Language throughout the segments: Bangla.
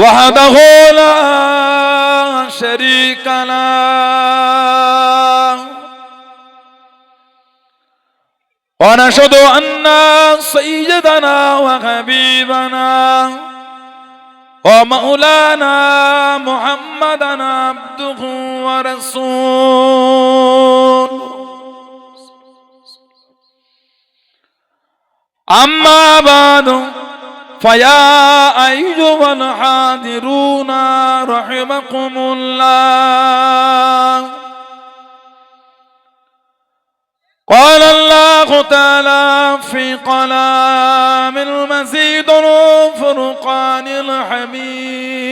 وحده لا شريك له ونشهد أن سيدنا وحبيبنا ومولانا محمدا عبده ورسوله أما بعد فيا أيها الحاضرون رحمكم الله قال الله تعالى في كلام المزيد الفرقان الحميد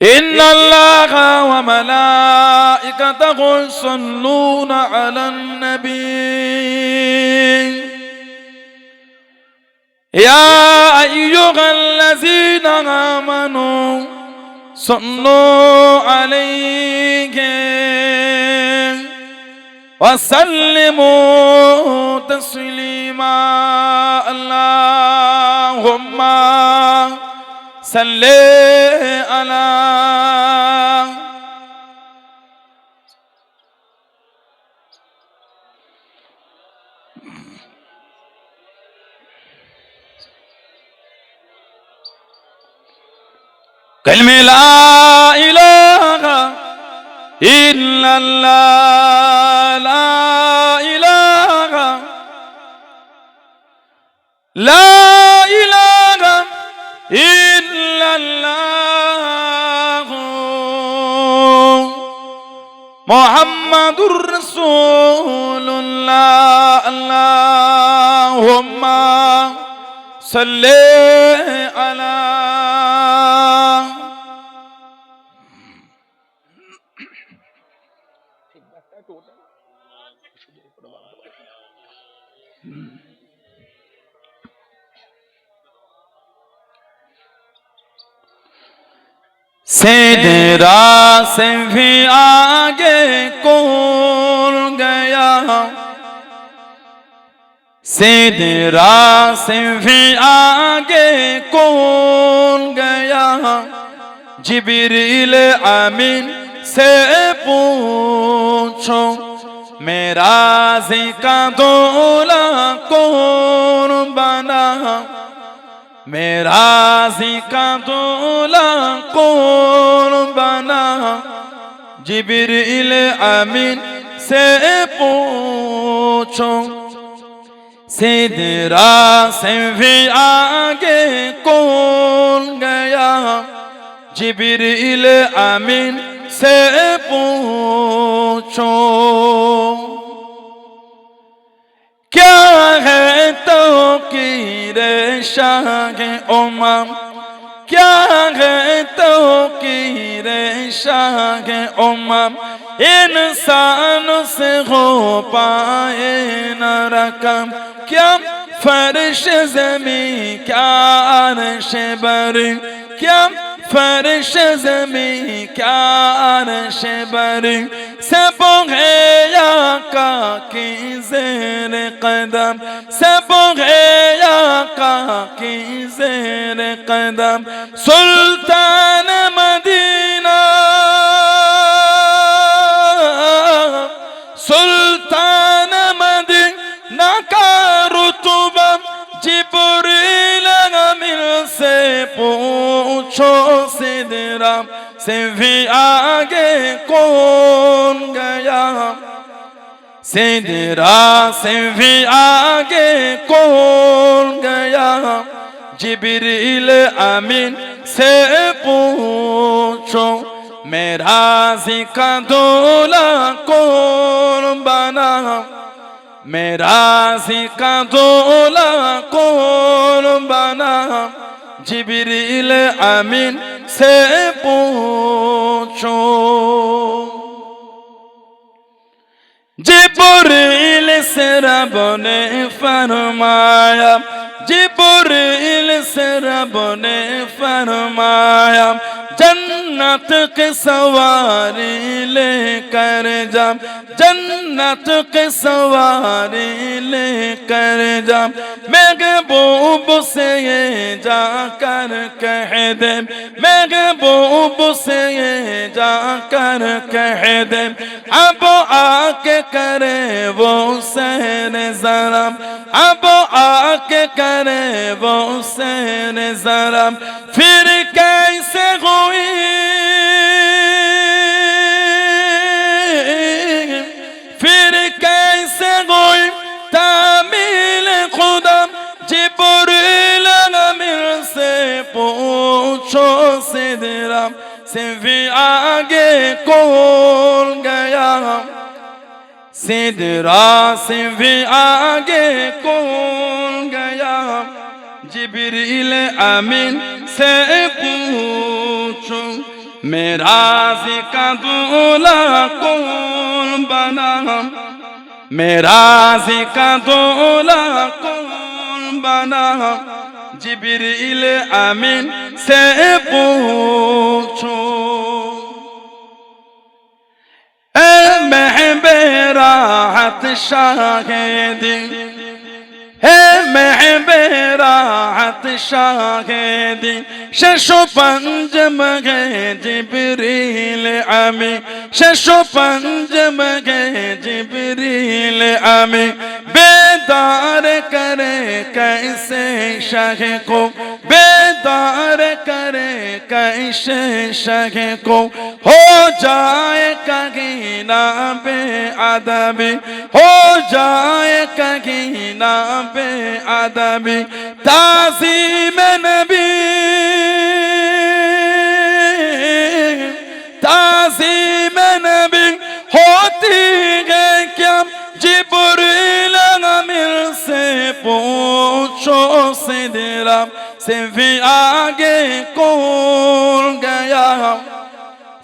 إن الله وملائكته يصلون على النبي يا أيها الذين آمنوا صلوا عليه وسلموا تسليما اللهم صل على كلمة لا إله إلا الله لا إله إلا الله محمد رسول الله اللهم صل على सिदरा से भी आगे कौन गया सिदरा से भी आगे कौन गया जिब्रील अमीन से पूछो मेरा जिका दूल्हा कौन बना मेरा जिका दूल्हा कौन बना जिब्रील अमीन से पूछो सिदरा से भी आगे कौन गया जिब्रील अमीन से पूछो क्या है तो की रे शाह उमम क्या है तो की रे शाह उमम इंसान से हो पाए न रकम क्या फर्श जमी क्या अर्श बरी क्या फर्श जमी क्या अर्श बरी सब है आका की ज़ेर कदम सब है आका की ज़ेर कदम सुल्तान मदीना सुल्तान मदीना का रुतबा जिब्रील अमीन से पूछो सिदरा से भी आगे कौन गया सिदरा से भी आगे कौन गया जिब्रील अमीन से पूछो मेरा जिका दूल्हा कौन बना मेरा जिका दूल्हा कौन बना जिब्रील अमीन से पूछो जिब्रील से रब ने फरमाया जिब्रील से रब ने फरमाया जन्नत जन्नत के सवारी लेकर जा, जन्नत के सवारी लेकर जा, महबूब से ये जाकर कह दे, महबूब से ये जाकर कह दे, अब आके करे वो सहर जरा, अब आके करे वो सहर जरा, फिर कैसे हुई, फिर कैसे हुई तामील खुदा, जिब्रील अमीर से पूछो सिदरा से भी आगे कौन गया, सिदरा से भी आगे कौन गया, जिब्रील अमीन से पूछो मेराज़ का दूल्हा कौन बना, मेराज़ का दूल्हा कौन बना, जिब्रील अमीन से पूछो। ए महबे राहत शाहिदी, हे महबे राहत शाहिदी, शशो पंजम गए जिब्रील अमीन, शशो पंजम गए जिब्रील अमीन, बेदार करे कैसे शह को, बेदार करे कैसे शह को, हो जाए कहीं ना बेअदबी, हो जाए कहीं ना बेअदबी, ताज़ीम नबी, ताज़ीम नबी होती है क्या, जिब्रील अमीर से पूछो सिदरा से भी आगे कौन गया,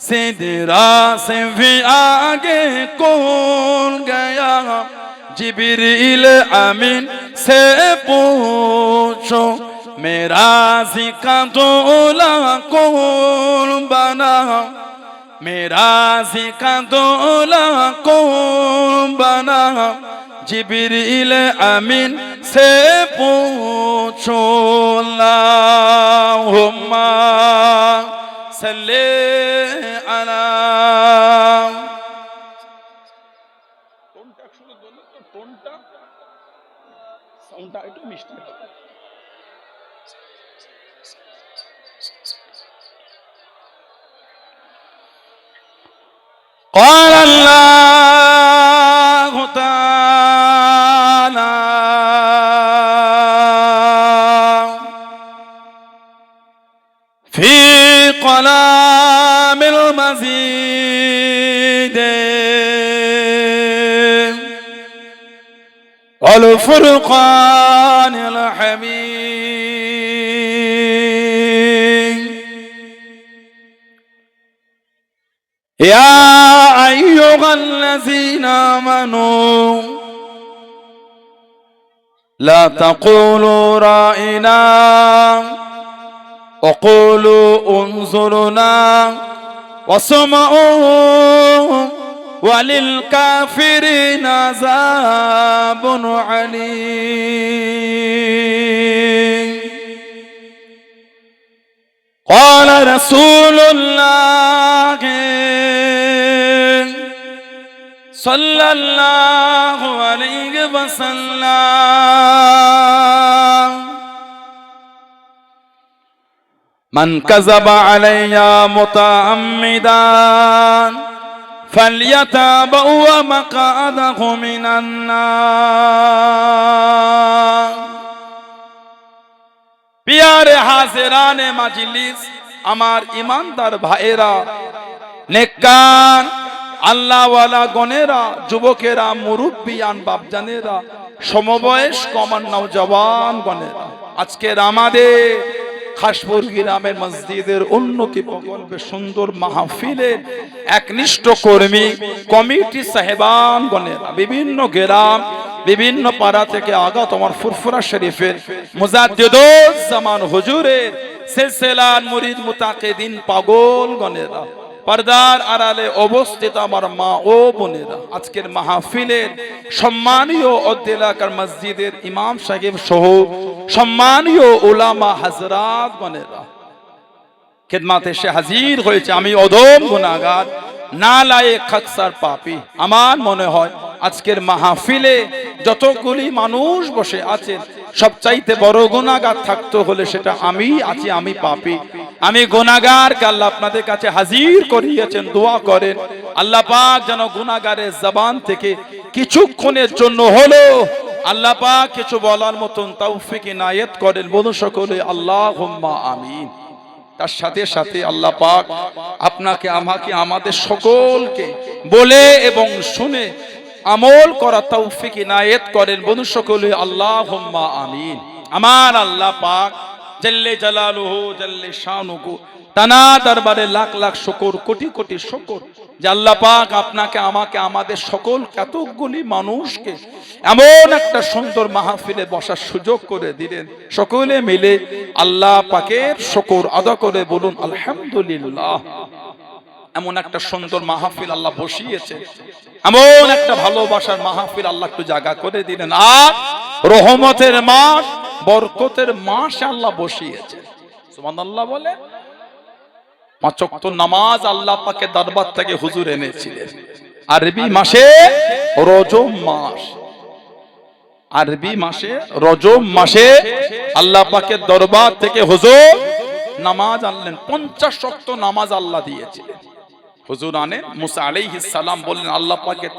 सिदरा से भी आगे कौन गया, जिब्रील अमीन से पूछो मेराज़ का दूल्हा कौन बना, मेराज़ का दूल्हा कौन बना, जिब्रील अमीन से पूछो। अल्लाहुम्मा सल्ले अला, টোনটা শুনে বলুন তো, টোনটা সাউন্ডটা একটু মিষ্টি হবে। قال الله تعالى في كلام المزيد والفرقان الحميد، يا أيها الذين آمنوا لا تقولوا رائنا وقولوا انظرنا واسمعوا وللكافرين عذاب عليم. قال رسول الله صلى الله عليه وسلم من كذب علي متعمدا فليتبوأ مقعده من النار. प्यारे हाजिराने मजलिस, আমার ইমানদার ভাইয়েরা, নেককার আল্লাহওয়ালা গণেরা, যুবকেরা, মুরব্বিয়ান বাপজানেরা, সমবয়স কমান নওজওয়ান গণেরা, আজকের আমাদের খাসপুর গ্রামের মসজিদের উন্নতি প্রকল্পে সুন্দর মাহফিলে একনিষ্ঠ কর্মী কমিটি সাহেবান গণেরা, বিভিন্ন গ্রাম বিভিন্ন পাড়া থেকে আগত আমার ফুরফুরা শরীফের মুজাদ্দিদুজ জামান হুজুরের সিলসিলার মুরিদ মুতাকিদিন পাগল গণেরা, পর্দার আড়ালে অবস্থিত আমার মা ও বোনেরা, আজকের মাহফিলের সম্মানীয় অধ্যেলাকার মসজিদের ইমাম সাহেব সহ সম্মানীয় উলামা হযরত গণেরা, খিদমতে এসে হাজির হয়েছে। আমি অদম গুনাহগার, নালায়েক, খাকসার, পাপী। আমার মনে হয় আজকের মাহফিলে যতগুলি মানুষ বসে আছেন সবচাইতে বড় গুনাহগার থাকতে হলে সেটা আমি আছি, আমি পাপী, আমি গুনাহগারকে আল্লাহ আপনাদের কাছে হাজির করিয়েছেন। দোয়া করেন আল্লাহ পাক যেন গুনাহগারের জবান থেকে কিছুক্ষণের জন্য হলো আল্লাহ পাক কিছু বলার মতন তৌফিক ইনায়েত করেন। বলুন সকলে আল্লাহুম্মা আমিন। তার সাথে সাথে আল্লাহ পাক আপনাকে, আমাকে, আমাদের সকলকে বলে এবং শুনে আমল করা তৌফিক ইনায়েত করেন। বলুন সকলে আল্লাহুম্মা আমিন। আমার আল্লাহ পাক জাল্লে জালালুহু জাল্লে শানুহু তানা দরবারে লাখ লাখ শুকর, কোটি কোটি শুকর যে আল্লাহ পাক আপনাকে, আমাকে, আমাদের সকল কতগুলি মানুষকে এমন একটা সুন্দর মাহফিলে বসার সুযোগ করে দিলেন। সকলে মিলে আল্লাহ পাকের শুকর আদা করে বলুন আলহামদুলিল্লাহ। এমন একটা সুন্দর মাহফিল আল্লাহ বসিয়েছে, এমন একটা ভালোবাসার মাহফিল আল্লাহ একটু জায়গা করে দিলেন। আর রহমতের মাস, বরকতের মাস আল্লাহ বসিয়েছে। সুবহানাল্লাহ বলে। 5 ওয়াক্ত নামাজ আল্লাহ পাকের দরবার থেকে হুজুর এনেছিলেন আরবি মাসে রজব মাস, আরবি মাসে রজব মাসে আল্লাহ পাকের দরবার থেকে হুজুর নামাজ আনলেন। 50 ওয়াক্ত নামাজ আল্লাহ দিয়েছিলেন। হুজুর আনেন, মুসা আলাইহিস সালাম বললেন আল্লাহ পাকের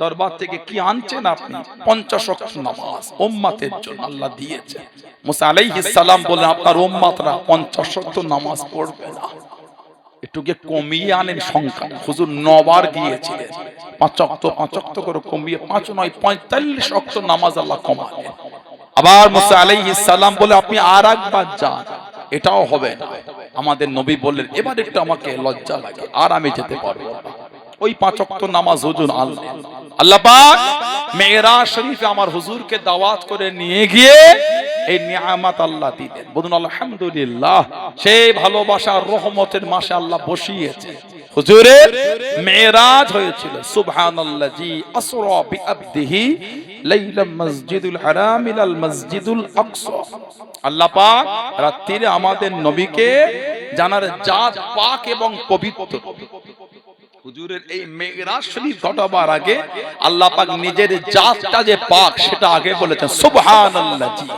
দরবার থেকে কি আনছেন আপনি? 50 ওয়াক্ত নামাজ উম্মতের জন্য আল্লাহ দিয়েছে। মুসা আলাইহিস সালাম বললেন আপনার উম্মতরা 50 ওয়াক্ত নামাজ পড়বে না, একটু গিয়ে কমিয়ে আনেন সংখ্যা। হুজুর 9 বার গিয়েছিলেন, 5 ওয়াক্ত করে কমিয়ে 5 নয় 45 ওয়াক্ত নামাজ আল্লাহ কমালেন। আবার মুসা আলাইহিস সালাম বলে আপনি আরেকবার যান, এটাও হবে না। আমাদের নবী বললেন এবার একটু আমাকে লজ্জা লাগে, আর আমি যেতে পারবো না। ওই 5 ওয়াক্ত নামাজ হুজুর আনলেন। আল্লাহ পাক মেরাজ শরীফে আমার হুজুরকে দাওয়াত করে নিয়ে গিয়ে এই নিয়ামত আল্লাহ দিলেন। বলুন আলহামদুলিল্লাহ। সেই ভালোবাসার রহমতের মাসে আল্লাহ বসিয়েছে। হুজুরের মেরাজ হয়েছিল। সুবহানাল্লাযী আসরা বিআবদিহি লাইলাম মসজিদুল হারাম ইলাল মসজিদুল আকসা। আল্লাহ পাক রাত্রিরে আমাদের নবীকে জানার জাত পাক এবং পবিত্র। হুজুরের এই মেরাজ শরীফ ঘটাবার আগে আল্লাহ পাক নিজের জাতটা যে পাক সেটা আগে বলেছেন সুবহানাল্লাযী।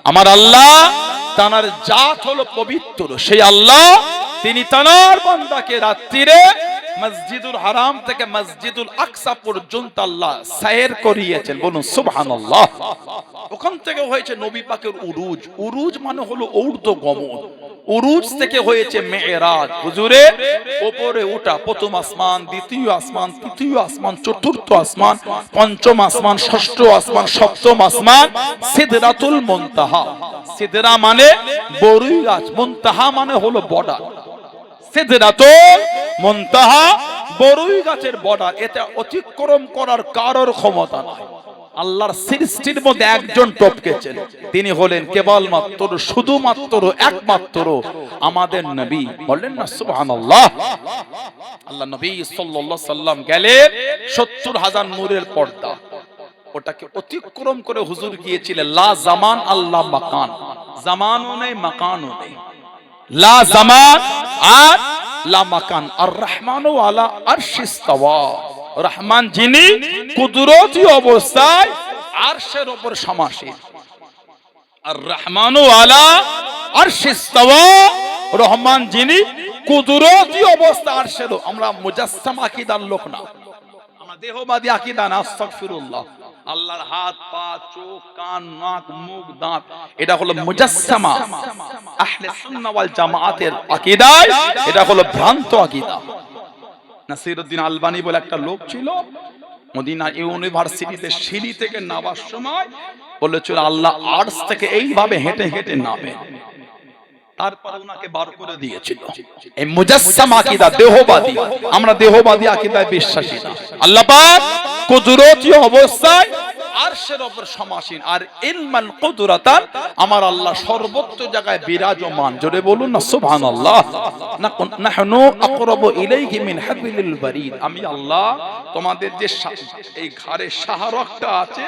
আমার আল্লাহ তানার জাত হলো পবিত্র। সেই আল্লাহ তিনি তানার বান্দাকে রাত্রিরে মসজিদুল হারাম থেকে মসজিদুল আকসা পর্যন্ত আল্লাহ সায়ের করিয়েছেন। বলুন সুবহানাল্লাহ। ওখান থেকে হয়েছে নবী পাকের উরুজ। উরুজ মানে হলো ঊর্ধ্বগমন। উরুজ থেকে হয়েছে মেরাজ। হুজুরের উপরে ওঠা, প্রথম আসমান, দ্বিতীয় আসমান, তৃতীয় আসমান, চতুর্থ আসমান, পঞ্চম আসমান, ষষ্ঠ আসমান, সপ্তম আসমান, সিদরাতুল মুনতাহা। সিদরা মানে বরই গাছ, মুনতাহা মানে হলো বর্ডার। সিদরাতুল মুনতাহা বরই গাছের বর্ডার। এটা অতিক্রম করার কারোর ক্ষমতা নাই। আল্লাহর সৃষ্টির মধ্যে একজন টপকেছেন, তিনি হলেন কেবলমাত্র, শুধুমাত্র, একমাত্র আমাদের নবী। বললেন না সুবহানাল্লাহ। আল্লাহ নবী সাল্লাল্লাহু আলাইহি সাল্লাম গেলেন 70,000 নূরের পর্দা, ওটাকে অতিক্রম করে হুজুর গিয়েছিলেন লা জামান আল্লাহ মাকান। জামানও নেই, মাকানও নেই। লা জামান আর লা মাকান। আর রহমানু আলা আরশিস তাওয়া। রহমান যিনি কুদরতি অবস্থায় আরশের উপর সমাসীন। আর রহমানু আলা আরশিস তাওয়া। রহমান যিনি কুদরতি অবস্থায় আরশের। আমরা মুজাসসাম আকীদার লোক না, আমরা দেহবাদী আকীদা না। আস্তাগফিরুল্লাহ। আল্লাহর হাত, পা, চোখ, কান, নাক, মুখ, দাঁত, এটা হলো মুজাসসামা। আহলে সুন্নাহ ওয়াল জামাআতের আকীদায় এটা হলো ভ্রান্ত আকীদা। নাসিরউদ্দিন আলবানী বলে একটা লোক ছিল, মদিনা ইউনিভার্সিটিতে সিঁড়ি থেকে নামার সময় বলেছিল আল্লাহ আরশ থেকে এইভাবে হেঁটে হেঁটে নামে। তারপর ওনাকে বার করে দিয়েছিল। এই মুজাসসাম আকীদা দেহবাদী। আমরা দেহবাদী আকীদায় বিশ্বাসী না। আল্লাহ পাক কুদরতি অবস্থায় আরশের উপর সমাসীন, আর ইলমান কুদরাতান আমার আল্লাহ সর্বত্র জায়গায় বিরাজমান। জোরে বলুন না সুবহানাল্লাহ। নাহনু আকরাবু ইলাইহি মিন হাবলিল বারিদ, আমি আল্লাহ তোমাদের যে এই ঘাড়ে শাহরগটা আছে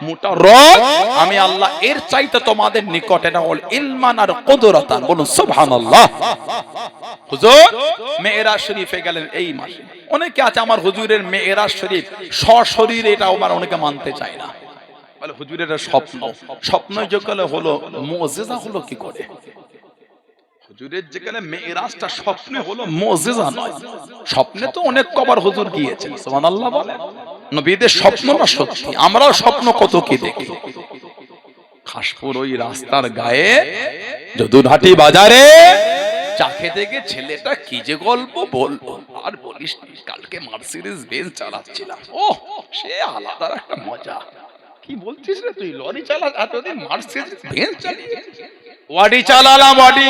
মোটা রগ, আমি আল্লাহ এর চাইতে তোমাদের নিকট। এটা হল ইলমান আর কুদরাতান, বলুন সুবহানাল্লাহ। হুজুর মেরাজ শরীফে গেলেন এই মাসে। অনেকে আছে আমার হুজুরের মেরাজ শরীফ সশরীরে, এটা আমার অনেকে মানতে চায় না, বলে হুজুরের স্বপ্ন। স্বপ্ন যেগুলো হলো মুজিজা হলো কি করে? হুজুরের যেখানে মেরাজটা স্বপ্নে হলো, মুজিজা নয়। স্বপ্নে তো অনেক কবার হুজুর গিয়েছেন, সুবহানাল্লাহ বলে। নবীদের স্বপ্নটা সত্যি, আমরাও স্বপ্ন কত কি দেখি। খাসপুর ওই রাস্তার গায়ে যদুরহাটি বাজারে চা খেতে গিয়ে ছেলেটা কি যে গল্প বলবো আর বলিস, কালকে মার্সিডিজ বেঞ্চ চালাচ্ছিলাম, ও সে আলাদা একটা মজা। কি বলছিস রে তুই? লরি চালা, এতদিন মার্সিডিজ বেঞ্চ চালিয়ে ওয়াডি চালালাম, ওয়াডি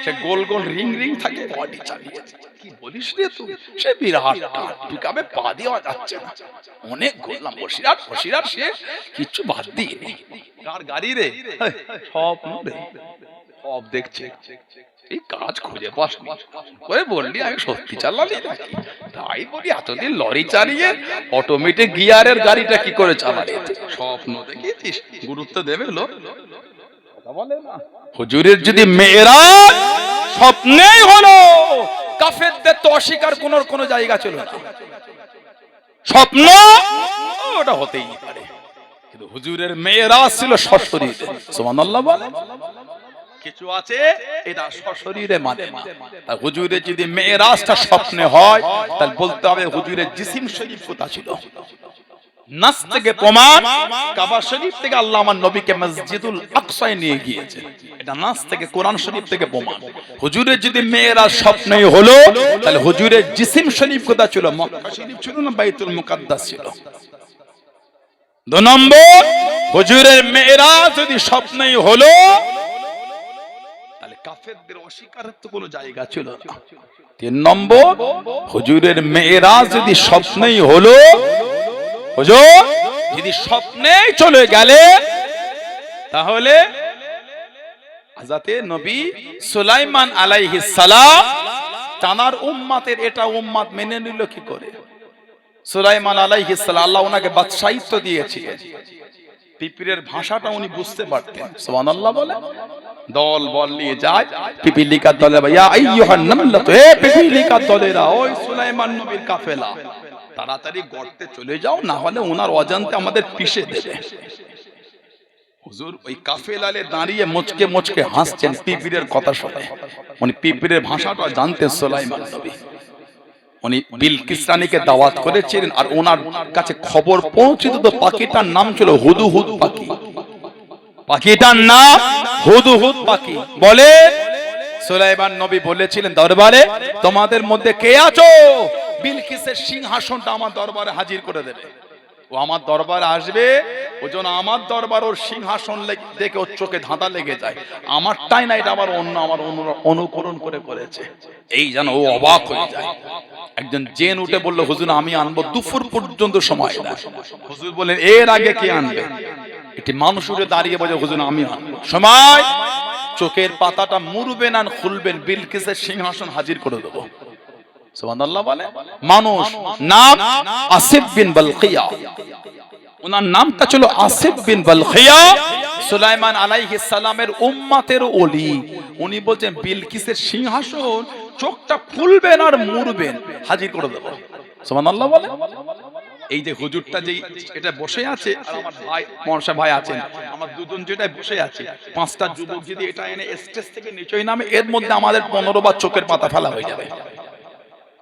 সে গোল গোল রিং রিং থাকে, ওয়াডি চালিয়ে। কি বলিস রে তুই? সে বিরাট পিকআপে পা দেওয়া যাচ্ছে না, অনেক ঘুরলাম বসিরহাট বসিরহাট, সে কিচ্ছু বাদ দিয়ে কার গাড়ি রে, সব রে সব দেখছে। এই কাজ খুঁজে পাস করে বললি আমি সত্যি চালালি নাকি? তাই বলি এতদিন লরি চালিয়ে অটোমেটিক গিয়ারের গাড়িটা কি করে চালালি? স্বপ্ন দেখেছিস, গুরুত্ব দেবে লোক। হুজুরের যদি মেরাজ স্বপ্নেই হলো, কাফেরদের তো অস্বীকার কোন জায়গা ছিল না। স্বপ্ন ওটা হতেই পারে, কিন্তু হুজুরের মেরাজ ছিল সশরীরে, সুবহানাল্লাহ বলে। কিছু আছে এটা সশরীরে মানে না। আর হুজুরের যদি মেরাজটা স্বপ্নে হয়, তাহলে বলতে হবে হুজুরের জিসিম শরীফ কোথা ছিল। নাস থেকে প্রমাণ, কাবা শরীফ থেকে আল্লাহ আমার নবীকে মসজিদুল আকসায় নিয়ে গিয়েছে, এটা নাস থেকে কোরআন শরীফ থেকে প্রমাণ। হুজুরের যদি মেরাজ স্বপ্নেই হলো, তাহলে হুজুরের জিসিম শরীফ কোথা ছিল? মক্কা শরীফ ছিল না বাইতুল মুকাদ্দাস ছিল? 2 নম্বর, হুজুরের মেরাজ যদি স্বপ্নেই হলো, তাহলে কাফেরদের অস্বীকারের তো কোনো জায়গা ছিল না। 3 নম্বর, হুজুরের মেরাজ যদি স্বপ্নেই হলো, হুজুর যদি স্বপ্নেই চলে গেলে, তাহলে হযরতে নবী সুলাইমান আলাইহিস সালাম তানার উম্মতের এটা উম্মত মেনে নিল কি করে? সুলাইমান আলাইহিস সালাম আল্লাহ ওনাকে বাদশাহিত্ব দিয়েছিলেন, পিপিলের ভাষাটা উনি বুঝতে পারতেন, সুবহানাল্লাহ বলে। দল বল নিয়ে যায়, পিপিলিকার দলে, ইয়া আইয়ুহান নামলাতু, হে পিপিলিকার দলেরা, ওই সুলাইমান নবীর কাফেলা, তাড়াতাড়ি গর্তে চলে যাও, না হলে ওনার অজান্তে আমাদের পিষে দেবে। হুজুর ওই কাফেলালে দাঁড়িয়ে মুচকে মুচকে হাসছেন পিপিলের কথা শুনে। উনি পিপিলের ভাষাটা জানতেন সুলাইমান নবী। উনি বিলকিস রানীকে দাওয়াত করেছিলেন, আর ওনার কাছে খবর পৌঁছে দিত পাখিটার নাম ছিল হুদহুদ পাখি। পাখিটার নাম হুদহুদ পাখি। বলে সুলাইমান নবী বলেছিলেন দরবারে, তোমাদের মধ্যে কে আছো বিলকিসের সিংহাসনটা আমার দরবারে হাজির করে দেবে। ও আমার দরবারে আসবে, ও যেন আমার দরবার ওর সিংহাসন দেখে ওর চোখে ধাঁধা লেগে যায়, আমারটাই না, এটা আবার অন্য আমার অনুকরণ করে করেছে, এই যেন ও অবাক হয়ে যায়। একজন জেন উঠে বলল, হুজুর আমি আনবো, দুপুর পর্যন্ত সময় দেয়। হুজুর বলেন, এর আগে কে আনবে? এটি মানুষ উঠে দাঁড়িয়ে বলে, হুজুর আমি আনবো। সময়, চোখের পাতাটা মুড়বেন আর খুলবেন, বিলকিসের সিংহাসন হাজির করে দেবো, সুবহানাল্লাহ বলে। মানুষ, নাম আসিফ বিন বালকিয়া, ওনার নামটা ছিল আসিফ বিন বালকিয়া, সুলাইমান আলাইহিস সালামের উম্মতের ওলি। উনি বলছেন বিলকিসের সিংহাসন চোখটা খুলবেন আর মুড়বেন, হাজির করে দেব, সুবহানাল্লাহ বলে। এই যে হুজুরটা যে এটা বসে আছে, আর আমার ভাই মনসা ভাই আছেন, আমার দুজন যেটা বসে আছে, 5টা যুবক যদি এটা এনে স্টেজ থেকে নিচে নামে, এর মধ্যে আমাদের 15 বার চোখের পাতা ফেলা হয়ে যাবে।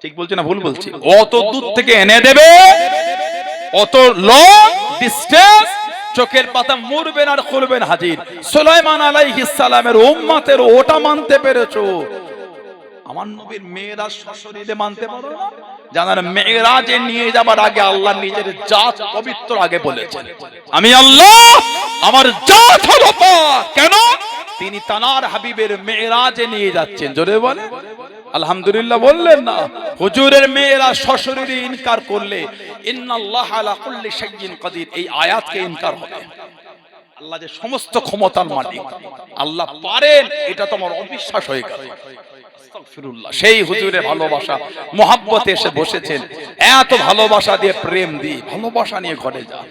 ঠিক বলছি না ভুল বলছি? অত দূর থেকে এনে দেবে, অত লং ডিসটেন্স, চোখের পাতা মুড়বেন আর খুলবেন, হাজির। সুলাইমান আলাইহিস সালামের উম্মতের ওটা মানতে পেরেছো, আমার নবীর মেরাজ সশরীরে মানতে পারো না? জানার মেরাজে নিয়ে যাবার আগে আল্লাহ নিজের জাত পবিত্র আগে বলেছেন, আমি আল্লাহ, আমার জাত হলো পাক। কেন? তিনি তানার হাবিবের মেরাজে নিয়ে যাচ্ছেন, জোরে বলে। আলহামদুলিল্লাহ বললেন না? হুজুরের মেয়েরা শ্বশুরের ইনকার করলে ইন্নাল্লাহ আলা কুল্লি শাইইন কাদির, এই আয়াতকে ইনকার হবে। আল্লাহ যে সমস্ত ক্ষমতার মালিক, আল্লাহ পারেন, এটা তোমার অবিশ্বাস হয়ে গেল। আস্তাগফিরুল্লাহ। সেই হুজুরের ভালোবাসা মুহাব্বতে এসে বসেছেন, এত ভালোবাসা দিয়ে, প্রেম দিয়ে, ভালোবাসা নিয়ে ঘরে যান।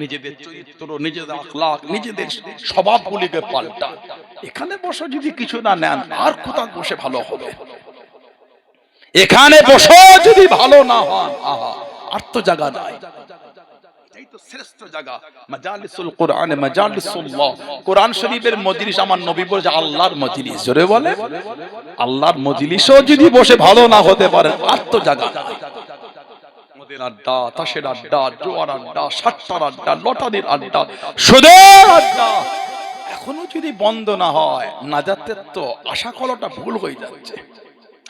নিজেদের চরিত্র, নিজেদের আখলাক, নিজেদের স্বভাবগুলিকে পাল্টা। এখানে বসে যদি কিছু না নেন, আর কোথাও বসে ভালো হবে? এখানে বসে যদি ভালো না হন, আহা, আর তো জায়গা নাই। এই তো শ্রেষ্ঠ জায়গা, মাজালিসুল কোরআন, মাজালিসুল্লাহ। কোরআন শরীফের মজলিস, আমার নবী বলে আল্লাহর মজলিস। জোরে বলে, আল্লাহর মজলিসও যদি বসে ভালো না হতে পারে, আর তো জায়গা নাই। মদের আড্ডা, তাসের আড্ডা, জোয়ার আড্ডা, সাতটার আড্ডা, লটারির আড্ডা, সুদের আড্ডা এখনো যদি বন্ধ না হয়, নাজাতের তো আশা করাটা ভুল হয়ে যাচ্ছে।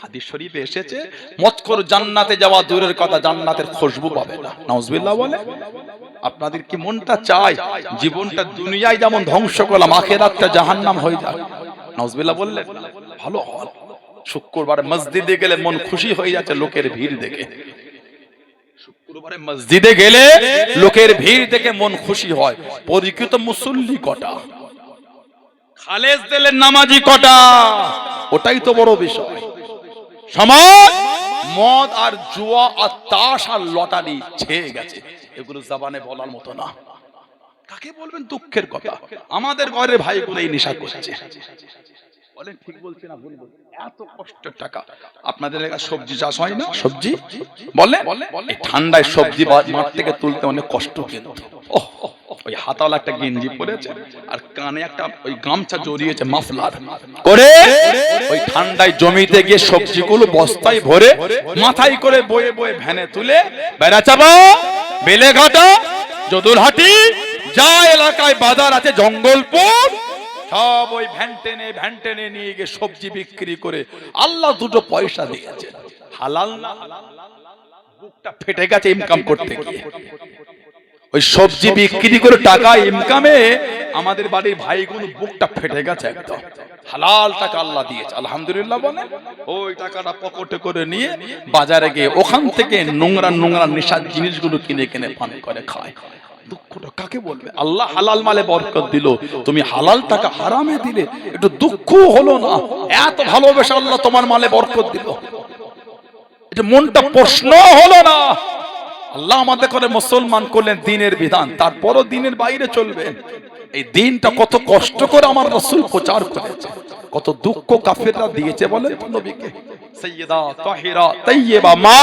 হাদিস শরীফে এসেছে, মতখোর জান্নাতে যাওয়া দূরের কথা, জান্নাতের খুশবু পাবে না। নাউজুবিল্লাহ বলে। আপনাদের কি মনটা চায় জীবনটা দুনিয়ায় যেমন ধ্বংস করলাম, আখিরাতটা জাহান্নাম হয়ে যাক? নাউজুবিল্লাহ বললেন ভালো হল। শুক্রবারে মসজিদে গেলে মন খুশি হয়ে যাচ্ছে লোকের ভিড় দেখে। শুক্রবারে মসজিদে গেলে লোকের ভিড় দেখে মন খুশি হয়। পরিকৃত মুসল্লি কটা, খালেস দিলের নামাজি কটা, ওটাই তো বড় বিষয়। সমাজ মদ আর জুয়া আর তাস আর লটারি ছেয়ে গেছে, এগুলো জবানে বলার মতো না। কাকে বলবেন? দুঃখের কথা। আমাদের ঘরে ভাইগুলো এই নেশা করছে। বলেন ঠিক বলছি না ভুল বলছি? এত কষ্টের টাকা। আপনাদের এলাকায় সবজি চাষ হয় না? সবজি বলে এই ঠান্ডায় সবজি মাঠ থেকে তুলতে অনেক কষ্ট, কিন্তু ওই হাতাওয়ালা একটা গেঞ্জি পরেছে আর কানে একটা ওই গামছা জড়িয়েছে মাফলার করে, ওই ঠান্ডায় জমিতে গিয়ে সবজিগুলো বস্তায় ভরে মাথায় করে বয়ে বয়ে ভ্যানে তুলে বেড়াচাবা, বেলেঘাটা, যদুরহাটি, যা এলাকায় বাজার আছে, জঙ্গলপুর, সব ওই ভ্যান টেনে নিয়ে গিয়ে সবজি বিক্রি করে আল্লাহ দুটো পয়সা দিয়েছে। হালাল না? বুকটা ফেটে গেছে ইনকাম করতে গিয়ে। ওই সবজি বিক্রি করে টাকা ইনকামে আমাদের বাড়ির ভাইগুলো বুকটা ফেটে গেছে একদম। হালাল টাকা আল্লাহ দিয়েছে, আলহামদুলিল্লাহ বলে। ওই টাকাটা পকেটে করে নিয়ে বাজারে গিয়ে ওখান থেকে নোংরা নেশার জিনিসগুলো কিনে পান করে খায়। দুঃখটা কাকে বলবে? আল্লাহ হালাল মালে বরকত দিল, তুমি হালাল টাকা হারামে দিলে, একটু দুঃখ হলো না? এত ভালোবেসে আল্লাহ তোমার মালে বরকত দিল, এটা মনটা প্রশ্ন হলো না? আল্লাহ আমাদের করে মুসলমান করলেন, দিনের বিধান, তারপরও দিনের বাইরে চলবেন। এই দিনটা কত কষ্ট করে আমার রাসূল প্রচার করেছে, কত দুঃখ কাফেররা দিয়েছে বলেন তো নবীকে। সাইয়্যিদা তাহিরা তাইয়্যিবা মা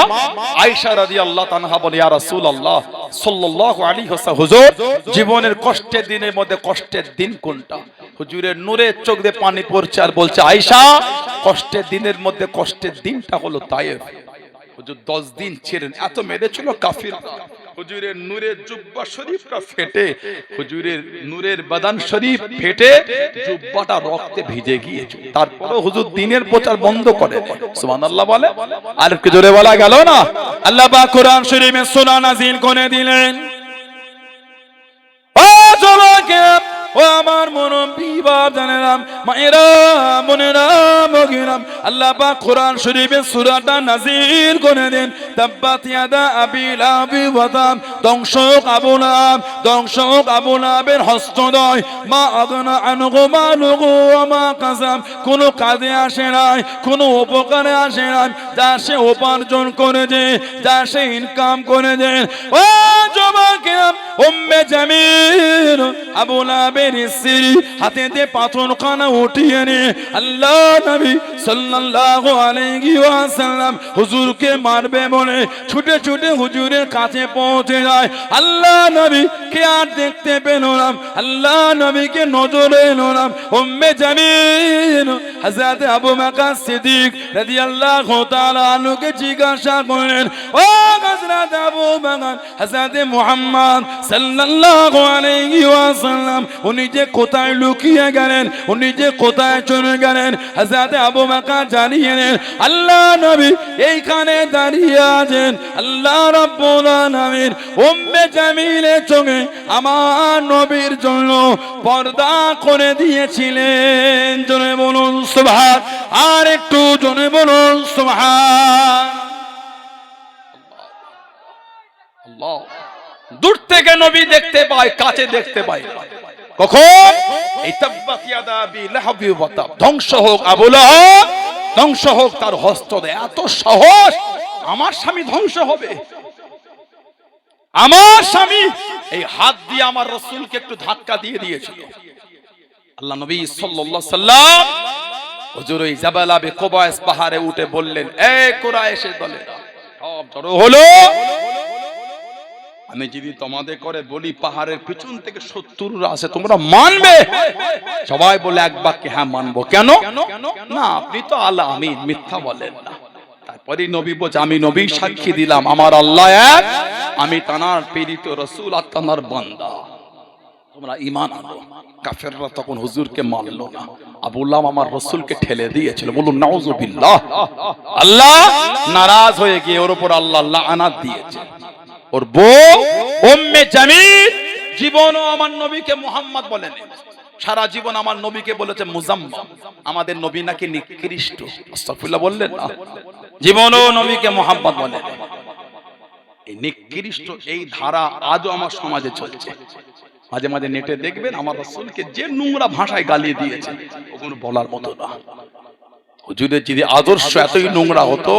আয়েশা রাদিয়াল্লাহু তাআলা বলে, ইয়া রাসূলুল্লাহ সাল্লাল্লাহু আলাইহি ওয়াসাল্লাম, হুজুর জীবনের কষ্টের দিনের মধ্যে কষ্টের দিন কোনটা? হুজুরের নূরের চোখ দিয়ে পানি পড়ছে আর বলছে, আয়েশা কষ্টের দিনের মধ্যে কষ্টের দিনটা হলো তায়েফ। হুজুর 10 দিন ছিলেন, এত মেরেছিল কাফিররা। হুজুরের নূরের জুব্বা শরীফটা ফেটে, হুজুরের নূরের বাদান শরীফ ফেটে জুব্বাটা রক্তে ভিজে গিয়েছে। তারপরে হুজুর দিনের প্রচার বন্ধ করে। সুবহানাল্লাহ বলে। আর কি জোরে বলা গেল না? আল্লাহ পাক কোরআন শরীফে সূরা নাযিল করে দিলেন, ও জবাকে, ও আমার মুরব্বি বাপ জানেরাম, মায়েরা, বোনেরা, ভগিরাম, আল্লাহ পাক কোরআন শরীফে সূরাটা নাযিল করে দেন। তাব্বাত ইয়াদা আবি লাহাবি ওয়া তাব, ধ্বংসক আবু লাহাব, ধ্বংসক আবু লাহাবের হস্তদ্বয়, মা আগনা আনহু মালুহু ওয়া মা কাসাব, কোনো কাজে আসে নাই, কোনো উপকারে আসে নাই, যা সে উপার্জন করেছে, যা সে ইনকাম করেছে। ও যুবকেরা, উম্মে জামিল আবু লাহাবের স্ত্রী হাতেতে পাথরখানা উঠিয়ে নিয়ে আল্লাহ নবী সাল্লাল্লাহু আলাইহি ওয়াসাল্লাম হুজুরকে মারবে বলে ছুটে ছুটে হুজুরের কাছে পৌঁছে যায়। আল্লাহ নবী কে আর দেখতে পেল না, আল্লাহ নবীকে নজরে এলো না। উম্মে জামিল হযরত আবু বকর সিদ্দিক রাদিয়াল্লাহু তাআলা আনহুকে জিজ্ঞাসা করলেন, ও হযরত আবু বকর, হযরত মুহাম্মদ সাল্লাল্লাহু আলাইহি ওয়াসাল্লাম উনি যে কোথায় লুকিয়ে গেলেন, উনি যে কোথায় চলে গেলেন? হযরত আবু বকর জানিয়ে নেন, আল্লাহ নবী এইখানে দাঁড়িয়ে আছেন। আল্লাহ রাব্বুল আলামিন উম্মে জামিলের চোখে আমার নবীর জন্য পর্দা করে দিয়েছিলেন। জোরে বলুন সুবহান, আর একটু জোরে বলুন সুবহান। আল্লাহ, দূর থেকে নবী দেখতে পায়, কাছে দেখতে পায় কখন? এই তাব্বাত ইয়াদা আবি লাহাবি ওয়া তাব, ধ্বংস হোক আবু লাহাব, ধ্বংস হোক তার হস্ত। এত সাহস, আমার স্বামী ধ্বংস হবে? আমার স্বামী এই হাত দিয়ে আমার রাসূলকে একটু ধাক্কা দিয়ে দিয়েছিল। আল্লাহ নবী সাল্লাল্লাহু আলাইহি সাল্লাম হুজুর ওই জাবাল আবি কুবাইস পাহাড়ে উঠে বললেন, এ কুরাইশের দলেরা সব জড়ো হলো, আমি যদি তোমাদের করে বলি পাহাড়ের পিছন থেকে শত্রুরা আসে, তোমরা মানবে? সবাই বলে এক বাক্যে হ্যাঁ মানবো। কেন? না আপনি তো আল্লাহ আমিন, মিথ্যা বলেন না। তারপরে নবী বলছে, আমি নবী সাক্ষী দিলাম আমার আল্লাহ এক, আমি তানার প্রেরিত রাসূল আর তানার বান্দা, তোমরা ঈমান আনো। কাফেররা তখন হুজুরকে মানলো না, আবু লাহাব আমার রাসূলকে ঠেলে দিয়েছিল। বলুন নাউযুবিল্লাহ। আল্লাহ নারাজ হয়ে গিয়ে ওর উপর আল্লাহ লাআনাত দিয়েছে। ওর বউ উম্মে জামিল জীবনও আমার নবীকে মুহাম্মদ বলেন, সারা জীবন আমার নবীকে বলেছে মুজাম্মাম। আমাদের নবী নাকি নিকৃষ্ট, আস্তাগফিরুল্লাহ বললেন না, জীবনও নবীকে মুহাম্মদ বলেন। এই নিকৃষ্ট এই ধারা আজও আমার সমাজে চলছে। মাঝে মাঝে নেটে দেখবেন আমার রাসূলকে যে নোংরা ভাষায় গালি দিয়েছে, ওগুলো বলার মতো না। হুজুরের যদি আদর্শ এতই নোংরা হতো,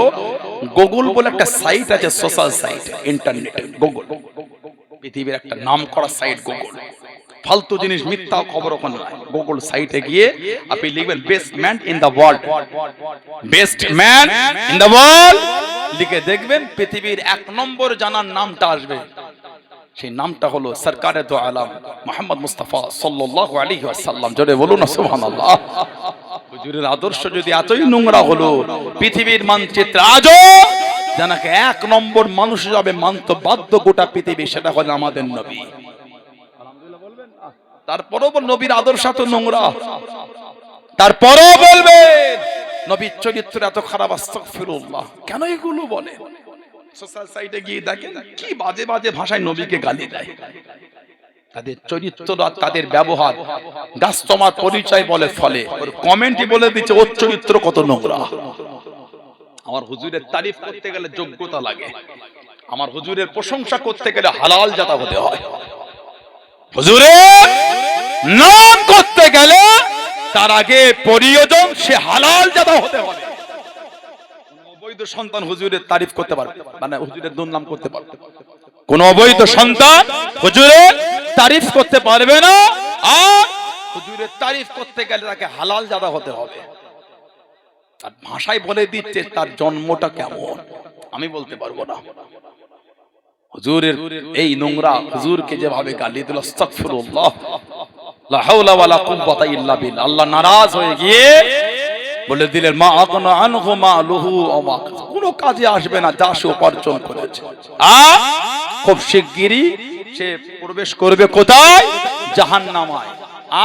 গুগল বলে একটা সাইট আছে, সোশ্যাল সাইট, ইন্টারনেটে গুগল, পৃথিবীর একটা নামকরা সাইট গুগল, ফালতু জিনিস মিথ্যা খবর ওখানে নাই। গুগল সাইটে গিয়ে আপনি লিখবেন best man in the world, best man in the world লিখে দেখবেন পৃথিবীর 1 নম্বর জানার নামটা আসবে। সেই নামটা হলো সরকারে দো আলম মুহাম্মদ মুস্তাফা সাল্লাল্লাহু আলাইহি ওয়াসাল্লাম। জোরে বলুন সুবহানাল্লাহ। হুজুরের আদর্শ যদি এতই নোংরা হলো, পৃথিবীর মানচিত্রে আজও জানাকে 1 নম্বর মানুষ যাবে মানতে বাধ্য গোটা পৃথিবী, সেটা হলো আমাদের নবী। আলহামদুলিল্লাহ বলবেন না? তারপরও নবীর আদর্শ তো নোংরা, তারপরও বলবেন নবীর চরিত্র এত খারাপ, আস্তাগফিরুল্লাহ। কেন এগুলো বলে? সোশ্যাল সাইটে গিয়ে দেখেন কি বাজে বাজে ভাষায় নবীকে গালি দেয়। তাদের চরিত্র আর তাদের ব্যবহার গাছ তোমার পরিচয় বলে, ফলে ওর কমেন্টই বলে দিচ্ছে ওর চরিত্র কত নোংরা। আমার হুজুরের তারিফ করতে গেলে যোগ্যতা লাগে, আমার হুজুরের প্রশংসা করতে গেলে হালাল জাতা হতে হয়। হুজুরের নাম করতে গেলে তার আগে প্রয়োজন সে হালাল জাতা হতে হবে। অবৈধ সন্তান হুজুরের তারিফ করতে পারবে, মানে হুজুরের দুর্নাম করতে পারবে। কোন অবৈধ সন্তান হুজুরের তারিফ করতে পারবে না, আর হুজুরের তারিফ করতে গেলে তাকে হালাল জাদা হতে হবে। আর ভাষায় বলে দিচ্ছে তার জন্মটা কেমন, আমি বলতে পারবো না। হুজুরের এই নোংরা হুজুরকে যেভাবে গালি দিল, আস্তাগফিরুল্লাহ, লা হাওলা ওয়ালা কুওয়াতা ইল্লা বিল্লাহ। আল্লাহ নারাজ হয়ে গিয়ে বলে দিলেন মা আগনা আনহু মালুহু ওয়া মা কাসাব, কোনো কাজে আসবে না যা সে উপার্জন করেছে। খুব শিগগিরই সে প্রবেশ করবে কোথায়? জাহান্নামায়।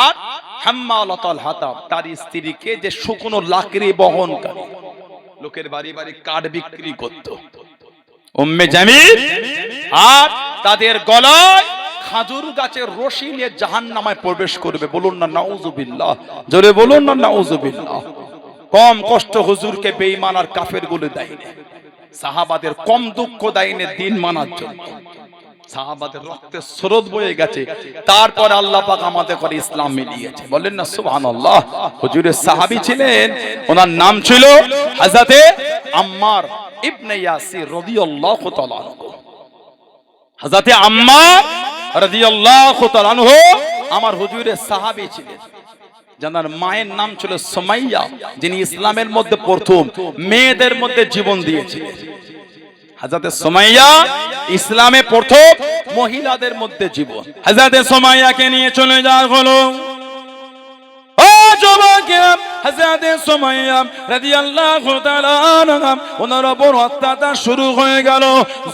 আর হাম্মালাতুল হাতাব, তার স্ত্রীকে যে শুকনো লাকড়ি বহনকারী, লোকের বাড়ি বাড়ি কাঠ বিক্রি করত, উম্মে জামিল, আর তাদের গলায় খাজুর গাছের রশি নিয়ে জাহান্নামায় প্রবেশ করবে। বলুন না নাউযুবিল্লাহ, জোরে বলুন না নাউযুবিল্লাহ। কম কষ্ট হুজুরকে বেঈমান আর কাফের গুলো দেয়নি, সাহাবাদের কম দুঃখ দেয়নি দিন মানার জন্য। সাহাবাদের রক্তের স্রোত বয়ে গেছে, তারপর আল্লাহ পাক আমাদের করে ইসলাম মিলিয়েছে। বলেন না সুবহানাল্লাহ। হুজুরের সাহাবী ছিলেন, ওনার নাম ছিল হযরতে আম্মার ইবনে ইয়াসির রাদিয়াল্লাহু তাআলা আনহু। হযরতে আম্মার রাদিয়াল্লাহু তাআলা আনহু আমার হুজুরের সাহাবী ছিলেন, যার মায়ের নাম ছিল সুমাইয়া, যিনি ইসলামের মধ্যে প্রথম মেয়েদের মধ্যে জীবন দিয়েছিলেন। হযরতে সুমাইয়া ইসলামে প্রথম মহিলাদের মধ্যে জীবন। হযরতে সুমাইয়াকে নিয়ে চলে যাওয়া হলো। ও যুবকেরা, হযরতে সুমাইয়া রাদিয়াল্লাহু তাআলা আনহা ওনার উপর অত্যাচার শুরু হয়ে গেল,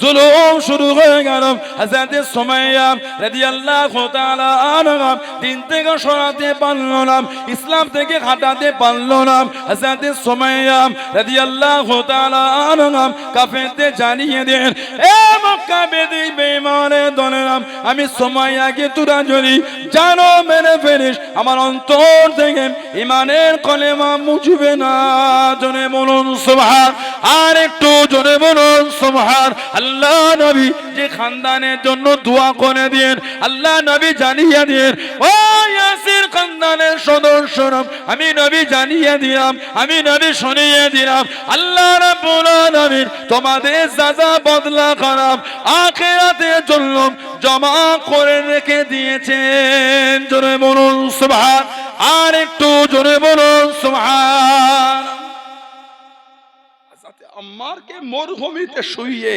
জুলুম শুরু হয়ে গেল। হযরতে সুমাইয়া রাদিয়াল্লাহু তাআলা আনহা দিন থেকে সরাতে পারল না, ইসলাম থেকে হটাতে পারল না। হযরতে সুমাইয়া রাদিয়াল্লাহু তাআলা আনহা কাফেরদের জানিয়ে দেন, এ মক্কা বেদী বেঈমানের দলেরা, আমি সুমাইয়াকে তোরা যদি জানো মেরে ফেলিস, আমার অন্তর থেকে ঈমানের কালেমা মুছবে না। জোরে বলুন সুবহান, আর একটু জোরে বলুন সুবহান। আল্লাহ নবী যে খানদানের জন্য দোয়া করে দিন, আল্লাহ নবী জানিয়ে দিন, ও ইয়াসির খানদানের সদস্যরা, আমি নবী জানিয়ে দিলাম, আমি নবী শুনিয়ে দিলাম, আল্লাহ রাব্বুল আলামিন তোমাদের সাজা বদলা খারাপ আখিরাতের জন্য জমা করে রেখে দিয়েছেন। জোরে বলুন সুবহান, আর একটু জোরে বলুন সুবহান। হযরত আম্মারকে মরুভূমিতে শুইয়ে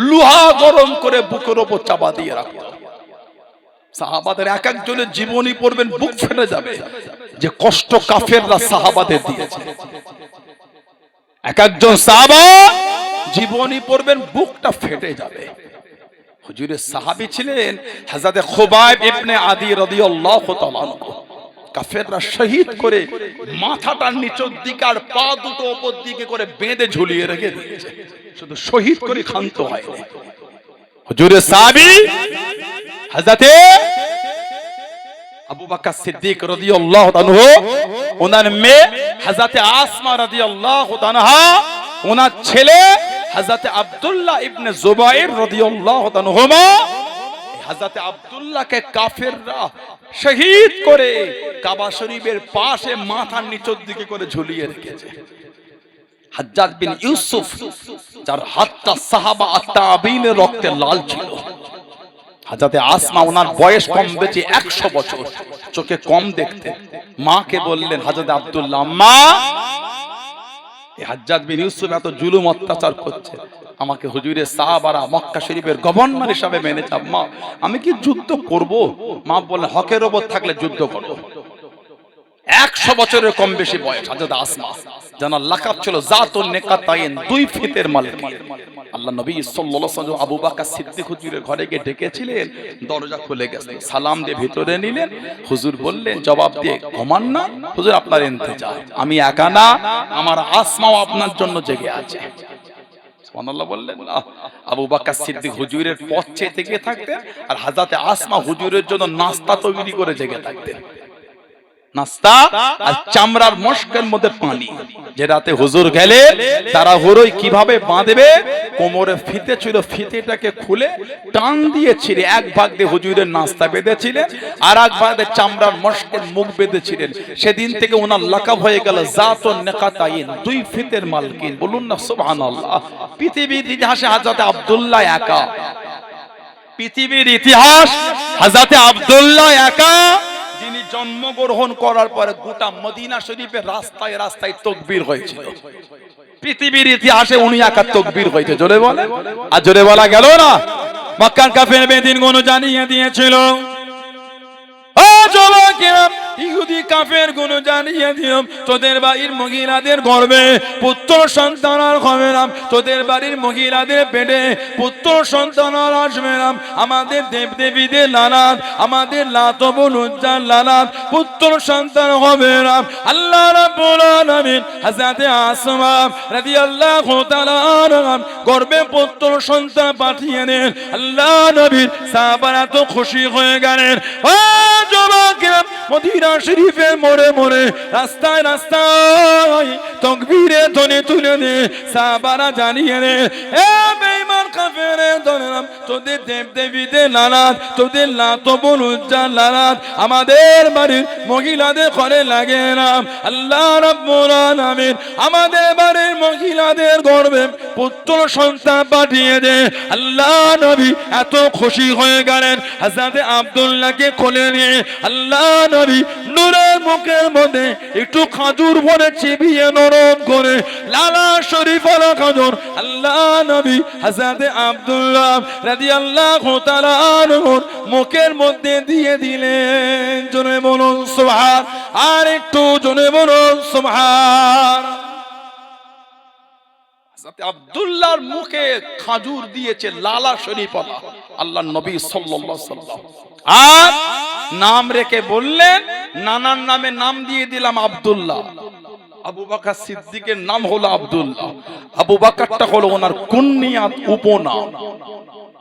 লোহা গরম করে বুকের উপর চাপা দিয়ে রাখতো। সাহাবাদের এক একজনের জীবনী পড়বেন, বুক ফেটে যাবে যে কষ্ট কাফেররা সাহাবাদের দিয়েছে। এক একজন সাহাবা জীবনী পড়বেন, বুকটা ফেটে যাবে। হুজুরের সাহাবী ছিলেন হযরত খুবাইব ইবনে আদি রাদিয়াল্লাহু তাআলা আনহু। কাফেররা শহীদ করে মাথাটা নিচের দিকে আর পা দুটো উপর দিকে করে বেঁধে ঝুলিয়ে রেখে দিয়েছে, শুধু শহীদ করে ক্ষান্ত হয়নি। হুজুরের সাহাবী হযরত আবু বকর সিদ্দিক রাদিয়াল্লাহু আনহু, ওনার মেয়ে হযরত আসমা রাদিয়াল্লাহু আনহা, ওনার ছেলে হযরত আব্দুল্লাহ ইবনে জুবাইর রাদিয়াল্লাহু আনহুমা। হযরত আব্দুল্লাহকে কাফেররা শহীদ করে কাবা শরীফের পাশে মাথার নিচের দিকে করে ঝুলিয়ে রেখেছে। হাজ্জাজ বিন ইউসুফ, যার হাতটা সাহাবা আত-তাবিনের রক্তে লাল ছিল। হযরত আসমা, ওনার বয়স কম বেশি 100 বছর, চোখে কম দেখতে। মাকে বললেন, হযরত আব্দুল্লাহ, মা, এই হাজ্জাজ বিন ইউসুফ এত জুলুম অত্যাচার করছে, আমাকে হুজুরের সাহাবারা মক্কা শরীফের গভর্নর হিসাবে মেনেছে, মা আমি কি যুদ্ধ করব? মা বললেন, হকের ওপর থাকলে যুদ্ধ করো। 100 বছরের কম বেশি বয়স হযরত আসমা, জানার লাকাব ছিল জাতুন নিকাতাইন, 2 ফিতের মালিক। আল্লাহ নবী সাল্লাল্লাহু আলাইহি ওয়াসাল্লাম আবু বকর সিদ্দিক হুজুরের ঘরে গিয়ে ডেকেছিলেন, দরজা খুলে গেছে, সালাম দিয়ে ভিতরে নিলেন। হুজুর বললেন, জবাব দিয়ে ঘুমান না হুজুর, আপনার ইন্তজার, আমি একা না, আমার আসমাও আপনার জন্য জেগে আছে। সুবহানাল্লাহ বললেন। আবু বকর সিদ্দিক হুজুরের পথে থেকে থাকতেন, আর হযরত আসমা হুজুরের জন্য নাস্তা তৈরি করে জেগে থাকতেন। নাস্তা আর চামড়ার মশকের মধ্যে পানি, যে রাতে হুজুর গেলে তারা হুরই কিভাবে বাঁধবে, কোমরে ফিতে ছিল, ফিতেটাকে খুলে টান দিয়ে ছিঁড়ে এক ভাগ দিয়ে হুজুরের নাস্তা বেঁধেছিলেন, আর এক ভাগ দিয়ে চামড়ার মশকের মুখ বেঁধেছিলেন। সেদিন থেকে ওনার লাকাব হয়ে গেল জাতুন নিকাতাইন, 2 ফিতের মালকিন। বলুন না সুবহানাল্লাহ। পৃথিবীর ইতিহাসে হযরত আব্দুল্লাহ একা, পৃথিবীর ইতিহাস হযরত আব্দুল্লাহ একা, যিনি জন্মগ্রহণ করার পরে গোটা মদিনা শরীফের রাস্তায় রাস্তায় তাকবীর হয়েছিল। পৃথিবীর ইতিহাসে উনি একা তাকবীর হয়েছে। জোরে বলে, আর জোরে বলা গেল না। মক্কার কাফের বেদিনগুলো জানিয়ে দিয়েছিল, ও যুবকেরা, ইহুদি কাফের গুলো জানিয়ে দিও, তোদের বাড়ির মহিলাদের গর্ভে পুত্র সন্তান আর হবে না, তোদের বাড়ির মহিলাদের পেটে পুত্র সন্তান আর আসবে না। আমাদের দেবদেবীদের লালাত, আমাদের লাত বল উজ্জার লালাত, পুত্র সন্তান হবে না। আল্লাহ রাব্বুল আলামিন হযরত আসমা রাদিয়াল্লাহু তাআলা আনহা গর্ভে পুত্র সন্তান পাঠিয়ে দেন। আল্লাহ নবীর সাহাবারা তো খুশি হয়ে গেলেন। ও যুবকেরা, মদিনা শরীফের মোড়ে মোড়ে রাস্তায় রাস্তায় তাকবীরে ধ্বনি তুলে দে, সাহাবারা জানিয়ে দে, এ বেঈমান কাফেরের দলেরা, তোদের দেবদেবীদের লালাত, তোদের লাত বল উজ্জার লালাত আমাদের বাড়ির মহিলাদের ঘরে লাগে না। আল্লাহ রাব্বুল আলামিন আমাদের বাড়ির মহিলাদের গর্ভে পুত্র সন্তান পাঠিয়ে দে। আল্লাহ নবী এত খুশি হয়ে গেলেন, হযরত আব্দুল্লাহকে কোলে নিয়ে আল্লাহ নবী নূরের মুখের মধ্যে একটু খাজুর ভরে চিবিয়ে নরম করে লালা শরীফ আলা খাজুর আল্লাহ নবী হযরত আব্দুল্লাহ রাদিয়াল্লাহু তাআলা আনহুর মুখের মধ্যে দিয়ে দিলেন। জোরে বলুন সুবহান, আর একটু জোরে বলুন সুবহান। হযরত আব্দুল্লাহর মুখে খাজুর দিয়েছে লালা শরীফ আলা আল্লাহর নবী সাল্লাল্লাহু আলাইহি ওয়াসাল্লাম, আর নাম রেখে বললেন, নানার নামে নাম দিয়ে দিলাম আব্দুল্লাহ। আবু বকর সিদ্দিকের নাম হলো আব্দুল্লাহ, আবু বকরটা হলো ওনার কুনিয়াত, উপনাম,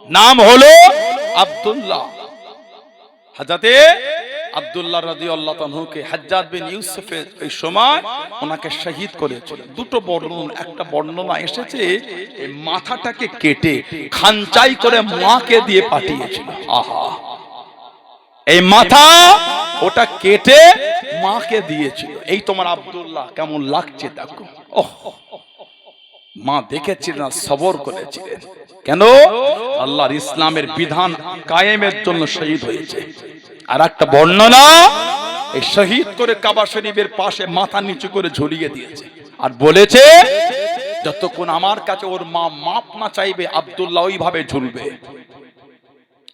নাম হলো আব্দুল্লাহ। হযরতে আব্দুল্লাহ রাদিয়াল্লাহু আনহুকে হাজ্জাজ বিন ইউসুফের এই সময় ওনাকে শহীদ করেছিল। দুটো বর্ণনা, একটা বর্ণনা এসেছে এই মাথাটাকে কেটে খানচাই করে মাকে দিয়ে পাঠিয়েছিল। আহা, এই মাথা ওটা কেটে মাকে দিয়েছিল। এই তোমার আব্দুল্লাহ কেমন লাগছে দেখো। ওহ, মা দেখেছিলেন, সবর করেছিলেন। কেন? আল্লাহর ইসলামের বিধান কায়েমের জন্য শহীদ হয়েছে। আর একটা বর্ণনা, এই শহীদ করে কাবা শরীফের পাশে মাথা নিচু করে ঝুলিয়ে দিয়েছে আর বলেছে যতক্ষণ আমার কাছে ওর মা মাপ না চাইবে আব্দুল্লাহ ওইভাবে ঝুলবে।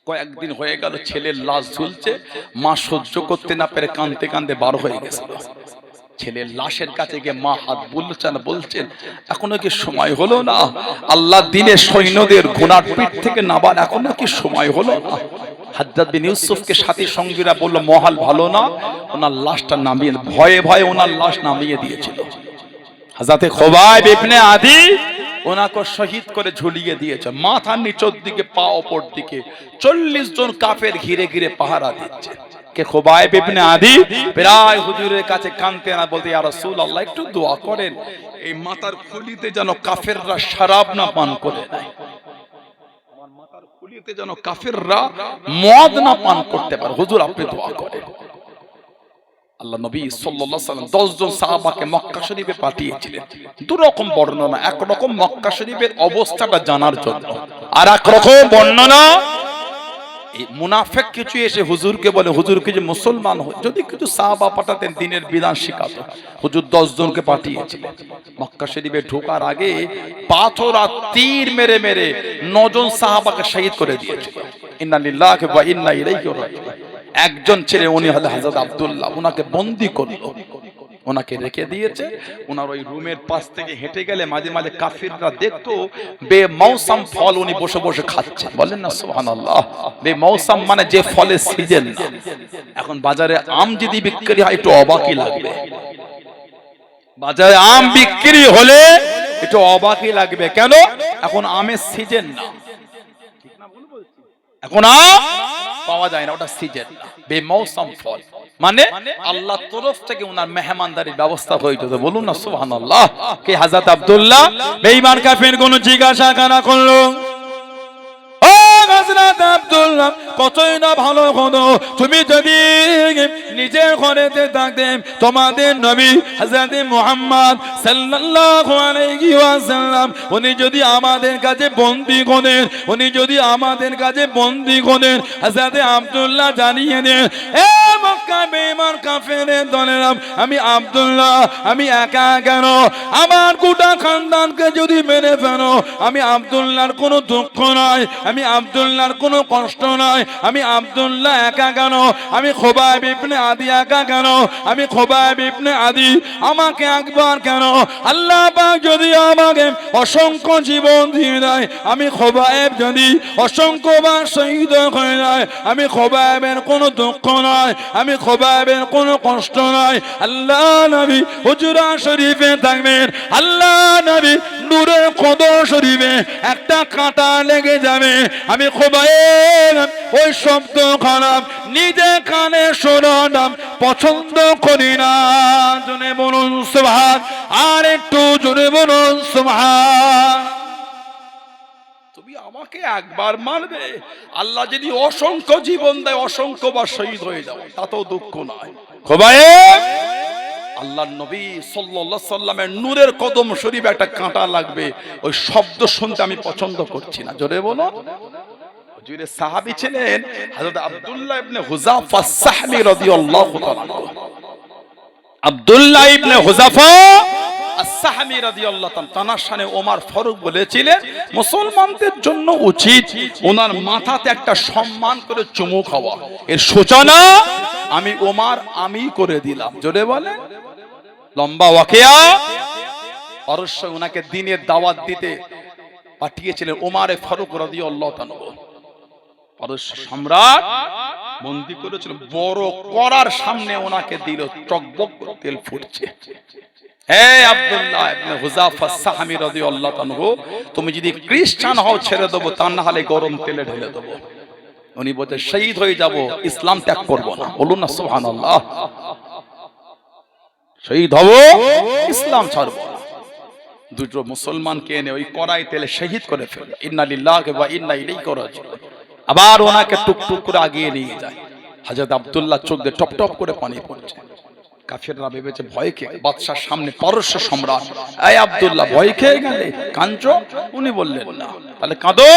কয়েকদিন হয়ে গেল ছেলের লাশ ঝুলছে, মা সহ্য করতে না পেরে কাঁদতে কাঁদতে বার হয়ে গেছিল। ছেলের লাশের কাছে গিয়ে মা হাত বলছেন এখনো কি সময় হলো না? আল্লাহ দিনের সৈন্যদের ঘোড়ার পিঠ থেকে নাবার এখনো কি সময় হলো না? হাজ্জাজ বিন ইউসুফকে সাথী সঙ্গীরা বলল মহাল ভালো না, ওনার লাশটা নামিয়ে, ভয়ে ভয়ে ওনার লাশ নামিয়ে দিয়েছিল। হযরতে খুবাইব ইবনে আদি ওনাকে শহীদ করে ঝুলিয়ে দিয়েছে। মাথা নিচের দিকে, পা ওপর দিকে, 40 জন কাফের ঘিরে ঘিরে পাহারা দিচ্ছে। কে? খুবাইব ইবনে আদি প্রায় হুজুরের কাছে কাঁদতে না বলতে, ইয়া রাসূলুল্লাহ একটু দোয়া করেন এই মাথার খুলিতে যেন কাফেররা শরাব না পান করে নেয়, আমার মাথার খুলিতে যেন কাফেররা মদ না পান করতে পারে, হুজুর আপনি দোয়া করেন। আল্লাহ নবী সাল্লাল্লাহু আলাইহি ওয়াসাল্লাম 10 জন সাহাবাকে মক্কা শরীফে পাঠিয়েছিলেন। দু রকম বর্ণনা, এক রকম মক্কা শরীফের অবস্থাটা জানার জন্য, আর এক রকম বর্ণনা এই মুনাফিক কিছু এসে হুজুরকে বলে হুজুরকে যে মুসলমান হয় যদি কিছু সাহাবা পাঠাতেন দিনের বিধান শিখাতো। হুজুর 10 জনকে পাঠিয়েছিলেন। মক্কা শরীফে ঢোকার আগে পাথর আর তীর মেরে মেরে 9 জন সাহাবাকে শহীদ করে দিয়েছিল। ইন্না লিল্লাহি ওয়া ইন্না ইলাইহি রাজিউন। একজন ছেলে উনি হলো হযরত আব্দুল্লাহ, ওনাকে বন্দী করলো, ওনাকে রেখে দিয়েছে। ওনার ওই রুমের পাশ থেকে হেঁটে গেলে মাঝে মাঝে কাফিররা দেখতো বেমৌসম ফল উনি বসে বসে খাচ্ছে। বলেন না সুবহানাল্লাহ। বেমৌসম মানে যে ফলের সিজন না। এখন বাজারে আম যদি বিক্রি হয় একটু অবাকই লাগবে, বাজারে আম বিক্রি হলে একটু অবাকই লাগবে। কেন? এখন আমের সিজন না, এখন আম পাওয়া যায় না, ওটা সিজন না, বেমৌসম ফল। মানে আল্লাহ তরফ থেকে ওনার মেহমানদারির ব্যবস্থা হইতো। বলুন না সুবহানাল্লাহ। কে? হযরত আব্দুল্লাহ বেঈমান কাফের কোন জিজ্ঞাসা কানা করলো, ও হযরত আব্দুল্লাহ কতই না ভালো হতো তুমি যদি নিজের ঘরেতে থাকতেন, তোমাদের নবী হযরত মুহাম্মদ সাল্লাল্লাহু আলাইহি ওয়াসাল্লাম উনি যদি আমাদের কাছে বন্দী করেন, উনি যদি আমাদের কাছে বন্দী করেন, হযরত আব্দুল্লাহ জানিয়ে দেন এ মক্কা বেঈমান কাফেরের দলেরা, আমি আব্দুল্লাহ আমি একা কেন, আমার গোটা খানদানকে যদি মেরে ফেলো আমি আব্দুল্লাহর কোনো দুঃখ নয়, আমি আব্দুল্লাহর কোনো কষ্ট নয়, আমি আব্দুল্লাহ একা কেন, আমি খুবাইব ইবনে আদি একা কেন, আমি খুবাইব ইবনে আদি আমাকে একবার কেন, আল্লাহ পাক যদি আমাকে অসংখ্য জীবন দিয়ে দেয়, আমি খুবাইব যদি অসংখ্যবার শহীদ হয়ে যায়, আমি খুবাইবের কোনো দুঃখ নয়, আমি খুবাইবের কোনো কষ্ট নয়। আল্লাহ নবী হুজরা শরীফে থাকবেন, আল্লাহ নবী নূরের কদর শরীফে একটা কাঁটা লেগে যাবে, আমি খুবাইব ওই শব্দ খারাপ নিজে কানে শোনাম পছন্দ করি না। জোরে বলুন সুবহান, আর একটু জোরে বলুন সুবহান। তুমি আমাকে একবার মারবে, আল্লাহ যদি অসংখ্য জীবন দেয় অসংখ্য বার শহীদ হয়ে যাও তাতেও দুঃখ নাই। খুবাইব আল্লাহর নবী সাল্লাল্লাহু আলাইহি সাল্লামের নূরের কদম শরীফে একটা কাঁটা লাগবে, ওই শব্দ শুনতে আমি পছন্দ করছি না। জোরে বলো। হুজুরের সাহাবী ছিলেন হযরত আব্দুল্লাহ ইবনে হুযাফা আস-সাহমি রাদিয়াল্লাহু তাআলা। আব্দুল্লাহ ইবনে হুযাফা আস-সাহমি রাদিয়াল্লাহু তাআলা তানার শানে ওমর ফারুক বলেছিলেন মুসলমানদের জন্য উচিত ওনার মাথাতে একটা সম্মান করে চুমু খাওয়া, এর সূচনা আমি ওমর আমি করে দিলাম। জোরে বলে। লম্বা ওয়াকিয়া। অবশ্য ওনাকে দ্বীনের দাওয়াত দিতে পাঠিয়েছিলেন ওমর ফারুক রাদিয়াল্লাহু তাআলা। পারস্য সম্রাট বন্দী করেছিল, বড় করার সামনে ওনাকে দিল, টকবক তেল ফুটছে। হে আব্দুল্লাহ ইবনে হুযাফা আস-সাহমি রাদিয়াল্লাহু তাআলা, তুমি যদি খ্রিস্টান হও ছেড়ে দেবো, তা না হলে গরম তেলে ঢেলে দেবো। উনি বলতে শহীদ হয়ে যাব, ইসলাম ত্যাগ করব না। বলুন না সুবহানাল্লাহ। শহীদ হব, ইসলাম ছাড়ব না। দুটো মুসলমানকে এনে ওই কড়াই তেলে শহীদ করে ফেলে, ইন্না লিল্লাহি ওয়া ইন্না ইলাইহি রাজিউন। আবার ওনাকে টুকটুক করে আগিয়ে নিয়ে যায়। হযরত আব্দুল্লাহ চোখ দিয়ে টপ টপ করে পানি পড়ছে। কাফেররা ভেবেছে ভয় খেয়ে, বাদশার সামনে পারস্য সম্রাট, এই আব্দুল্লাহ ভয় খেয়ে গেলে কাঁদছো? উনি বললেন না। তাহলে কাঁদো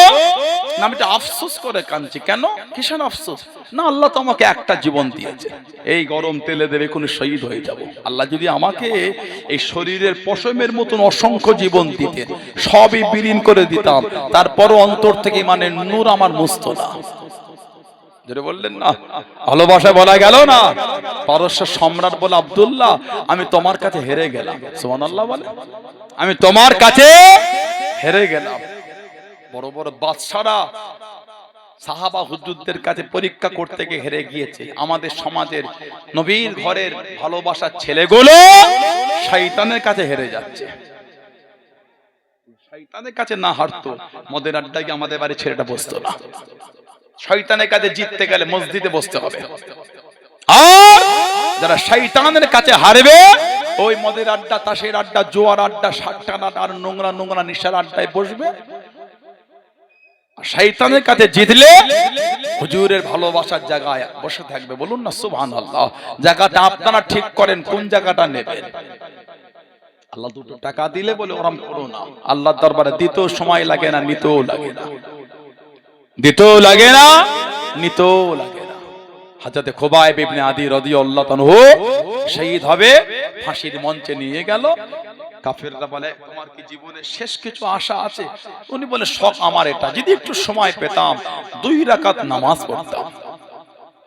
না? আমি তো আফসোস করে কাঁদছি। কেন, কিসের আফসোস? না, আল্লাহ তো আমাকে একটা জীবন দিয়েছে, এই গরম তেলে দেবে কোনো শহীদ হয়ে যাব। আল্লাহ যদি আমাকে এই শরীরের পশমের মতন অসংখ্য জীবন দিতেন, সবই বিলীন করে দিতাম, তারপরও অন্তর থেকে মানে নূর আমার মুছতো না। যেটা বললেন না, ভালোবাসা বলা গেল না। পারস্য সম্রাট বলে, আব্দুল্লাহ আমি তোমার কাছে হেরে গেলাম। সুবহানাল্লাহ বলে, আমি তোমার কাছে হেরে গেলাম। বড় বড় বাদশারা সাহাবা হুজুরদের কাছে পরীক্ষা করতে গিয়ে হেরে গিয়েছে। আমাদের সমাজের নবীর ঘরের ভালোবাসার ছেলেগুলো শয়তানের কাছে হেরে যাচ্ছে। শয়তানের কাছে না হারতো, মদের আড্ডায় আমাদের বাড়ি ছেলেটা বসতো না। শয়তানের কাছে জিততে গেলে মসজিদে বসতে হবে। আর যারা শয়তানের কাছে হারবে, ওই মদের আড্ডা, তাসের আড্ডা, জোয়ার আড্ডা, সাতটান আড্ডা আর নোংরা নোংরা নিশার আড্ডায় বসবে। শয়তানের কাছে জিতলে হুজুরের ভালোবাসার জায়গায় বসে থাকবে। বলুন না সুবহানাল্লাহ। জায়গাটা আপনারা ঠিক করেন, কোন জায়গাটা নেবেন। আল্লাহ দুটো টাকা দিলে বলে ওরম করো না। আল্লাহর দরবারে দিতেও সময় লাগে না, নিতেও লাগে না। দিতেও লাগে না, নিতেও লাগে না। হযরত খুবাইব ইবনে আদি রাদিয়াল্লাহু আনহু শহীদ হবে, ফাঁসির মঞ্চে নিয়ে গেল। কাফেররা বলে, তোমার কি জীবনে শেষ কিছু আশা আছে? উনি বলে, শখ আমার এটা, যদি একটু সময় পেতাম 2 রাকাত নামাজ পড়তাম।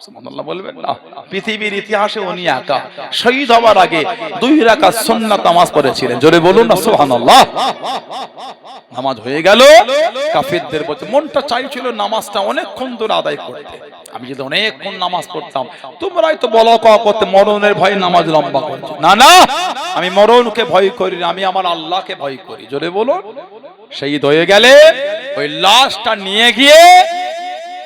সুবহানাল্লাহ বলবেন না। পৃথিবীর ইতিহাসে উনি একা শহীদ হওয়ার আগে 2 রাকাত সুন্নাত নামাজ পড়েছিলেন। জোরে বলুন না সুবহানাল্লাহ। নামাজ হয়ে গেল। কাফেরদের বলতে মনটা চাইছিল নামাজটা অনেকক্ষণ ধরে আদায় করতে। আমি যদি অনেকক্ষণ নামাজ পড়তাম, তোমরাই তো বলা কওয়া করতে মরণের ভয়ে নামাজ লম্বা করছো। না না, আমি মরণকে ভয় করি না, আমি আমার আল্লাহকে ভয় করি। জোরে বলুন। শহীদ হয়ে গেলে ওই লাশটা নিয়ে গিয়ে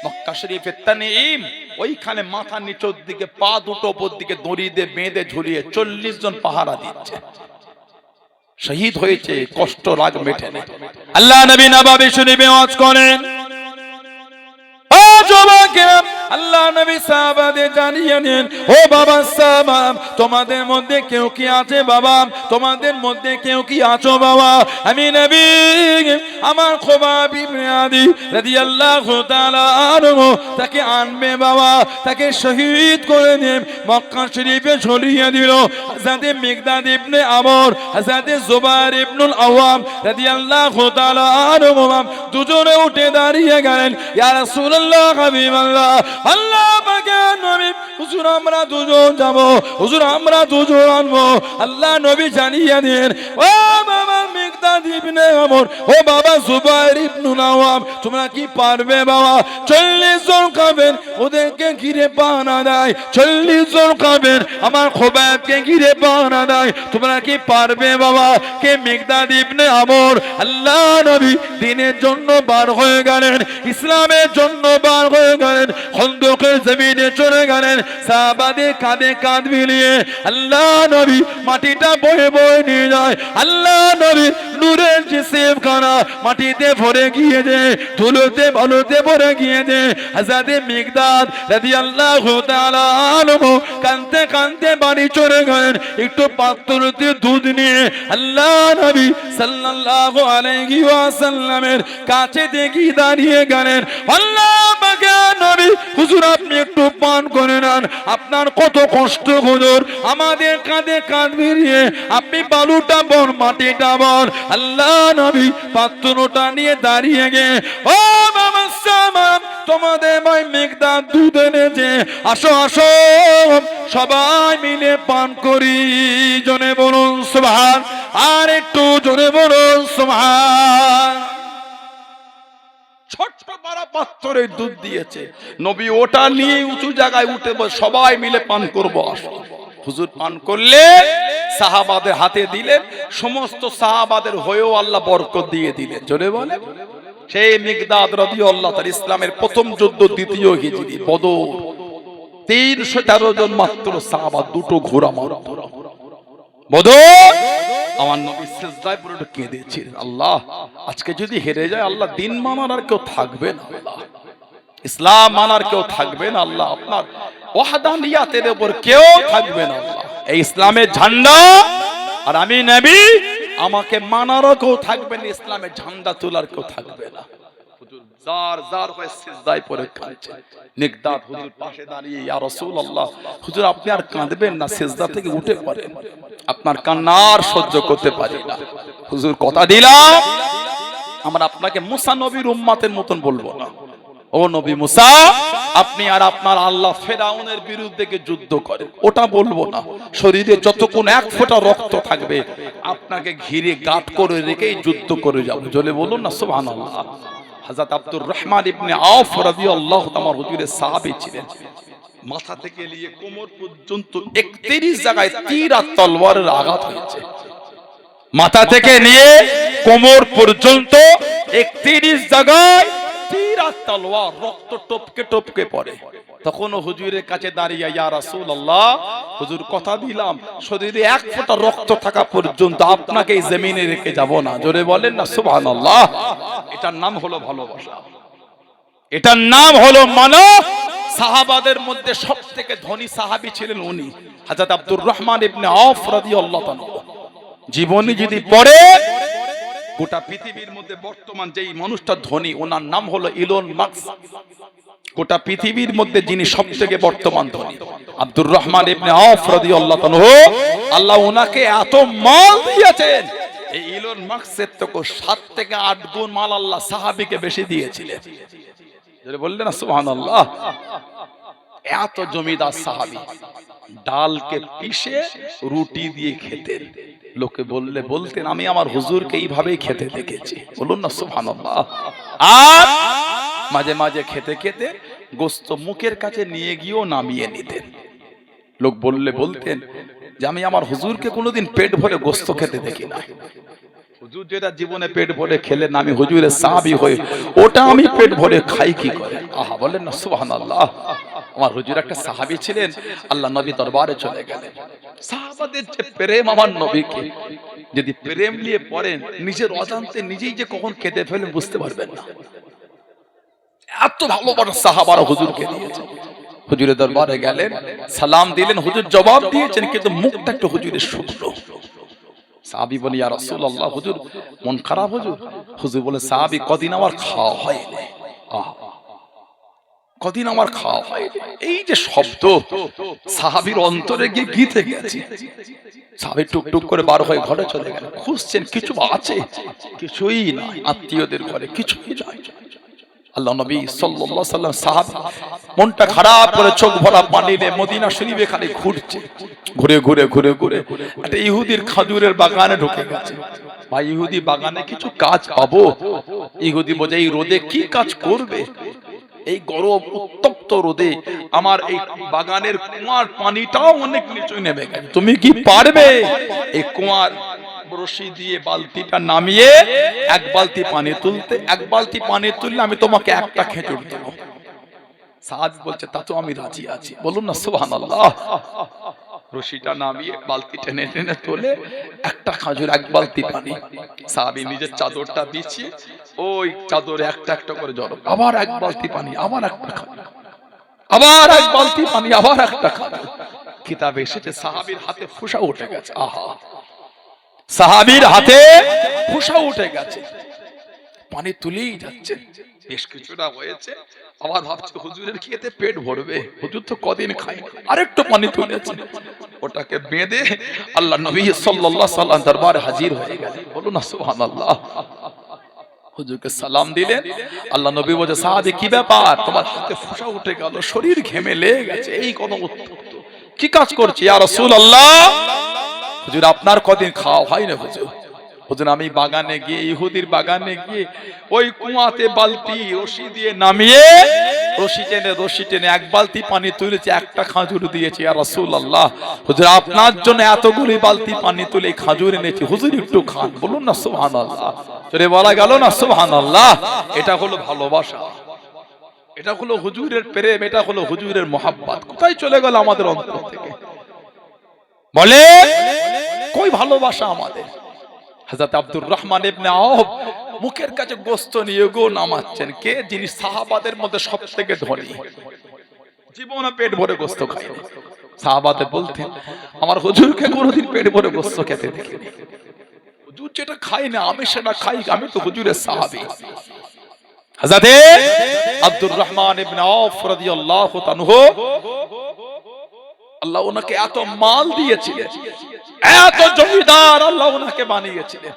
মক্কা শরীফের তানঈম, ওইখানে মাথা নিচের দিকে, পা দুটো উপর দিকে দড়ি দিয়ে বেঁধে ঝুলিয়ে 40 জন পাহারা দিচ্ছে। শহীদ হয়েছে, কষ্ট রাগ মেটে না। আল্লাহ নবী নববী শরীফে ওয়াজ করেন, ও যুবকেরা, আল্লাহ নবী সাহাবাদের জানিয়ে দেন, ও বাবা সাহাবা, তোমাদের মধ্যে কেউ কি আছে বাবা? তোমাদের মধ্যে কেউ কি আছো বাবা? আমি নবী আমার খুবাইব ইবনে আদি রাদিয়াল্লাহু তাআলা আনহু তাকে আনবে বাবা, তাকে শহীদ করে দেন। মক্কা শরীফে ঝুলিয়ে দিল। হযরত মিকদাদ ইবনে আমর, হযরত জুবাইর ইবনুল আওয়াম রাদিয়াল্লাহু তাআলা আনহু দুজনে উঠে দাঁড়িয়ে গেলেন, ইয়া রাসূলুল্লাহ, হাবিবাল্লাহ, আল্লাহ পাকের নবী, হুজুর আমরা দুজন যাব, হুজুর আমরা দুজন আনবো। আল্লাহ নবী জানিয়ে দেন, ও বাবা মিকদাদ ইবনে আমর, ও বাবা জুবাইর ইবনুল আওয়াম, তোমরা কি পারবে বাবা? 40 জন কাফের ওদেরকে ঘিরে পাহারা দেয়, 40 জন কাফের আমার খুবাইবকে ঘিরে পাহারা দেয়, তোমরা কি পারবে বাবা? কে মিকদাদ ইবনে আমর। আল্লাহ নবী দ্বীনের জন্য বার হয়ে গেলেন, ইসলামের জন্য বার হয়ে গেলেন, খন্দকের জমিনে চলে গেলেন। সাহাবাদের কাঁধে কাঁধ মিলিয়ে আল্লাহ নবী মাটিটা বয়ে বয়ে নিয়ে যায়। আল্লাহ নবী নূরের জিসিম খানা মাটিতে ভরে গিয়েছে, ধুলোতে বালুতে ভরে গিয়েছে। হযরত মিকদাদ রাদিয়াল্লাহু তাআলা আনহু কাঁদতে কাঁদতে বাড়ি চলে গেলেন। একটু পাত্রতে দুধ নিয়ে আল্লাহ নবী সাল্লাল্লাহু আলাইহি ওয়াসাল্লামের কাছে দেখি দাঁড়িয়ে গেলেন। আল্লাহ পাকের নবী, হুজুর আপনি একটু পান করে নেন, আপনার কত কষ্ট হুজুর, আমাদের কাঁধে কাঁধ মিলিয়ে আপনি বালুটা বল, মাটিটা বল। আল্লাহ নবী পাত্রটা নিয়ে দাঁড়িয়ে গে, ও বাবা সালাম, তোমাদের ভাই মিকদাদ দুধ এনেছে, আসো আসো সবাই মিলে পান করি। জোরে বলুন সুবহান, আর একটু জোরে বলুন সুবহান। ছোট্ট পারা পাত্রে দুধ দিয়েছে, নবী ওটা নিয়ে উঁচু জায়গায় উঠে সবাই মিলে পান করবো আসো। হুজুর পান করলে সাহাবাদের হাতে দিলেন, সমস্ত সাহাবাদের হয়েও আল্লাহ বরকত দিয়ে দিলেন। জোরে বলে সেই মিকদাদ রাদিয়াল্লাহু তাআলা ইসলামের প্রথম যুদ্ধ দ্বিতীয় হিজরি বদর 313 জন মাত্র সাহাবা দুটো ঘোড়া মারত বদর আমার নবী সিজদায় পড়ে কেঁদেছিলেন আল্লাহ আজকে যদি হেরে যায় আল্লাহ দিন মানার আর কেউ থাকবে না আল্লাহ ইসলাম মানার কেউ থাকবে না আল্লাহ আপনার ওয়াহদানিয়াতের উপর কেউ থাকবে না আল্লাহ এই ইসলামের ঝান্ডা আর আমি নবী আমাকে মানারও কেউ থাকবে না ইসলামের ঝান্ডা তোলার কেউ থাকবে না হুজুর জার জার হয়ে সিজদায় পড়ে কাঁদছেন মিকদাদ হুজুর পাশে দাঁড়িয়ে ইয়া রাসূলুল্লাহ হুজুর আপনি আর কাঁদবেন না সিজদা থেকে উঠে পড়েন আপনার কান্না আর সহ্য করতে পারি না হুজুর কথা দিলাম আমরা আপনাকে মুসা নবীর উম্মতের মতন বলবো না ও নবী মুসা আপনি আর আপনার আল্লাহ ফেরাউনের বিরুদ্ধে যুদ্ধ করেন ওটা বলবো না শরীরে যতক্ষণ এক ফোঁটা রক্ত থাকবে আপনাকে ঘিরে গাঁট করে রেখেই যুদ্ধ করে যাবো জলে বলুন না সুবহানাল্লাহ হযরত আব্দুর রহমান ইবনে আওফ রাদিয়াল্লাহু তাআলা হুজুরের সাহাবী ছিলেন মাথা থেকে নিয়ে কোমর পর্যন্ত 31 জায়গায় তীর আর তলোয়ারের আঘাত হয়েছে মাথা থেকে নিয়ে কোমর পর্যন্ত 31 জায়গায় তীর আর তলোয়ার রক্ত টপকে টপকে পড়ে তখন হুজুরের কাছে দাঁড়িয়ে ইয়া রাসূলুল্লাহ হুজুর কথা দিলাম শরীরে এক ফোঁটা রক্ত থাকা পর্যন্ত আপনাকে এই জমিনে রেখে যাব না জোরে বলেন না সুবহানাল্লাহ এটার নাম হলো ভালোবাসা এটার নাম হলো মানব সাহাবাদের মধ্যে সবথেকে ধনী সাহাবী ছিলেন উনি হযরত আব্দুর রহমান ইবনে আওফ রাদিয়াল্লাহু তাআলা জীবনী যদি পড়ে গোটা পৃথিবীর মধ্যে বর্তমান যেই মানুষটা ধনী ওনার নাম হলো ইলন মাস্ক গোটা পৃথিবীর মধ্যে যিনি সবথেকে বর্তমান ধনী আব্দুর রহমান ইবনে আওফ রাদিয়াল্লাহু তাআলা আল্লাহ ওনাকে এত মাল দিয়েছেন এই ইলন মাস্কের থেকে 7 থেকে 8 গুণ মাল আল্লাহ সাহাবীকে বেশি দিয়েছিলেন যারা বললেন না সুবহানাল্লাহ এত জমিদার সাহাবী ডালকে পিষে রুটি দিয়ে খেতেন লোকে বললে বলতেন আমি আমার হুজুরকে এইভাবেই খেতে দেখেছি বলুন না সুবহানাল্লাহ আর মাঝে মাঝে খেতে খেতে গোশত মুখের কাছে নিয়ে গিয়েও নামিয়ে নিতেন লোক বললে বলতেন যে আমি আমার হুজুরকে কোনোদিন পেট ভরে গোশত খেতে দেখি না হুজুর যেটা জীবনে পেট ভরে খেলেন আমি হুজুরের সাহাবী হই ওটা আমি পেট ভরে খাই কি করে আহা বলেন না সুবহানাল্লাহ আমার হুজুর একটা সাহাবী ছিলেন আল্লাহ নবী দরবারে চলে গেলেন সাহাবাদের যে প্রেম আমার নবীকে যদি প্রেম নিয়ে পড়েন নিজের অজান্তে নিজেই যে কখন কেঁদে ফেলেন বুঝতে পারবেন না এত ভালোবাসা সাহাবারা হুজুরকে দিয়েছে হুজুরের দরবারে গেলেন সালাম দিলেন হুজুর জবাব দিয়েছেন কিন্তু মুখটা একটু হুজুরের শুকনো সাহাবী বলে ইয়া রাসূলুল্লাহ হুজুর মন খারাপ হুজুর হুজুর বলে সাহাবী কদিন আমার খাওয়া হয়নি কদিন আমার খাওয়া হয়নি এই যে শব্দ সাহাবীর অন্তরে গিয়ে গিতে গেছে সাহাবী টুকটুক করে বার হয়ে ঘরে চলে গেলেন খুঁজছেন কিছু আছে কিছুই না আত্মীয়দের ঘরে কিছুই নাই আল্লাহ নবী সাল্লাল্লাহু আলাইহি সাল্লাম সাহাবী মনটা খারাপ করে চোখ ভরা পানি নিয়ে মদিনা শরীফে খালি ঘুরছে ঘুরে ঘুরে ঘুরে ঘুরে একটা ইহুদির খাজুরের বাগানে ঢুকে গেছে ভাই ইহুদি বাগানে কিছু কাজ পাবো ইহুদি বোঝে এই রোদে কি কাজ করবে এই গরম উত্তপ্ত রোদে আমার এই বাগানের কুয়ার পানিটাও অনেক নিচু নেমে গেছে তুমি কি পারবে এই কুয়ার রশি দিয়ে বালতিটা নামিয়ে এক বালতি পানি তুলতে এক বালতি পানি তুললে আমি তোমাকে একটা খেজুর দেব সাহাবী বলছে তা তো আমি রাজি আছি বলুন না সুবহানাল্লাহ রশিটা নামিয়ে বালতি টেনে টেনে তোলে একটা খেজুর এক বালতি পানি সাহাবী নিজের চাদরটা বিছিয়ে ওই চাদরে একটা একটা করে জল আবার এক বালতি পানি আবার একটা খাজুর আবার এক বালতি পানি আবার একটা খাজুর কিতাবে এসেছে সাহাবীর হাতে ফুসা উঠে গেছে আহা সাহাবীর হাতে ফুসা উঠে গেছে পানি তুলেই যাচ্ছে বেশ কিছুটা হয়েছে আবার ভাবছে হুজুরের খেতে পেট ভরবে হুজুর তো কদিন খায় আরেকটু পানি তুলেছে ওটাকে বেঁধে আল্লাহ নবী সাল্লাল্লাহু আলাইহি সাল্লাম দরবারে হাজির হয়ে গেলেন বলুন না সুবহানাল্লাহ হুজুরকে সালাম দিলেন আল্লাহ নবী বলে সাহাবী কি ব্যাপার তোমার হাতে ফুসা উঠে গেল শরীর ঘেমে লেগে গেছে এই কোন উত্তপ্ত কি কাজ করছি ইয়া রাসূলুল্লাহ হুজুর আপনার কদিন খাওয়া হয় না হুজুর হুজুর আমি বাগানে গিয়ে, ইহুদির বাগানে গিয়ে ওই কুয়াতে বালতি রশি দিয়ে নামিয়ে রশি টেনে এক বালতি পানি তুলেছি, একটা খাজুর দিয়েছি। ইয়া রাসূলুল্লাহ, হুজুর আপনার জন্য এতগুলি বালতি পানি তুলে খাজুর এনেছি, হুজুর একটু খান। বলুন না সুবহানাল্লাহ, জোরে বলা গেল না সুবহানাল্লাহ। এটা হলো ভালোবাসা, এটা হলো হুজুরের প্রেম, এটা হলো হুজুরের মোহাব্বত। কোথায় চলে গেল আমাদের অন্তর থেকে? বলে কই ভালোবাসা আমাদের? হযরত আব্দুর রহমান ইবনে আওফ মুখের কাছে গোশত নিয়ে গো নামাচ্ছেন, কে? যিনি সাহাবাদের মধ্যে সবথেকে ধনী, জীবনে পেট ভরে গোশত খায়নি। সাহাবাদের বলতেন আমার হুজুরকে কোনোদিন পেট ভরে গোশত খেতে দেখিনি, হুজুর যেটা খাই না আমি সেটা খাই, আমি তো হুজুরের সাহাবী। হযরত আব্দুর রহমান ইবনে আওফ রাদিয়াল্লাহু তাআলা আল্লাহ ওনাকে এত মাল দিয়েছিলেন, এত জমিদার আল্লাহ ওনাকে বানিয়েছিলেন।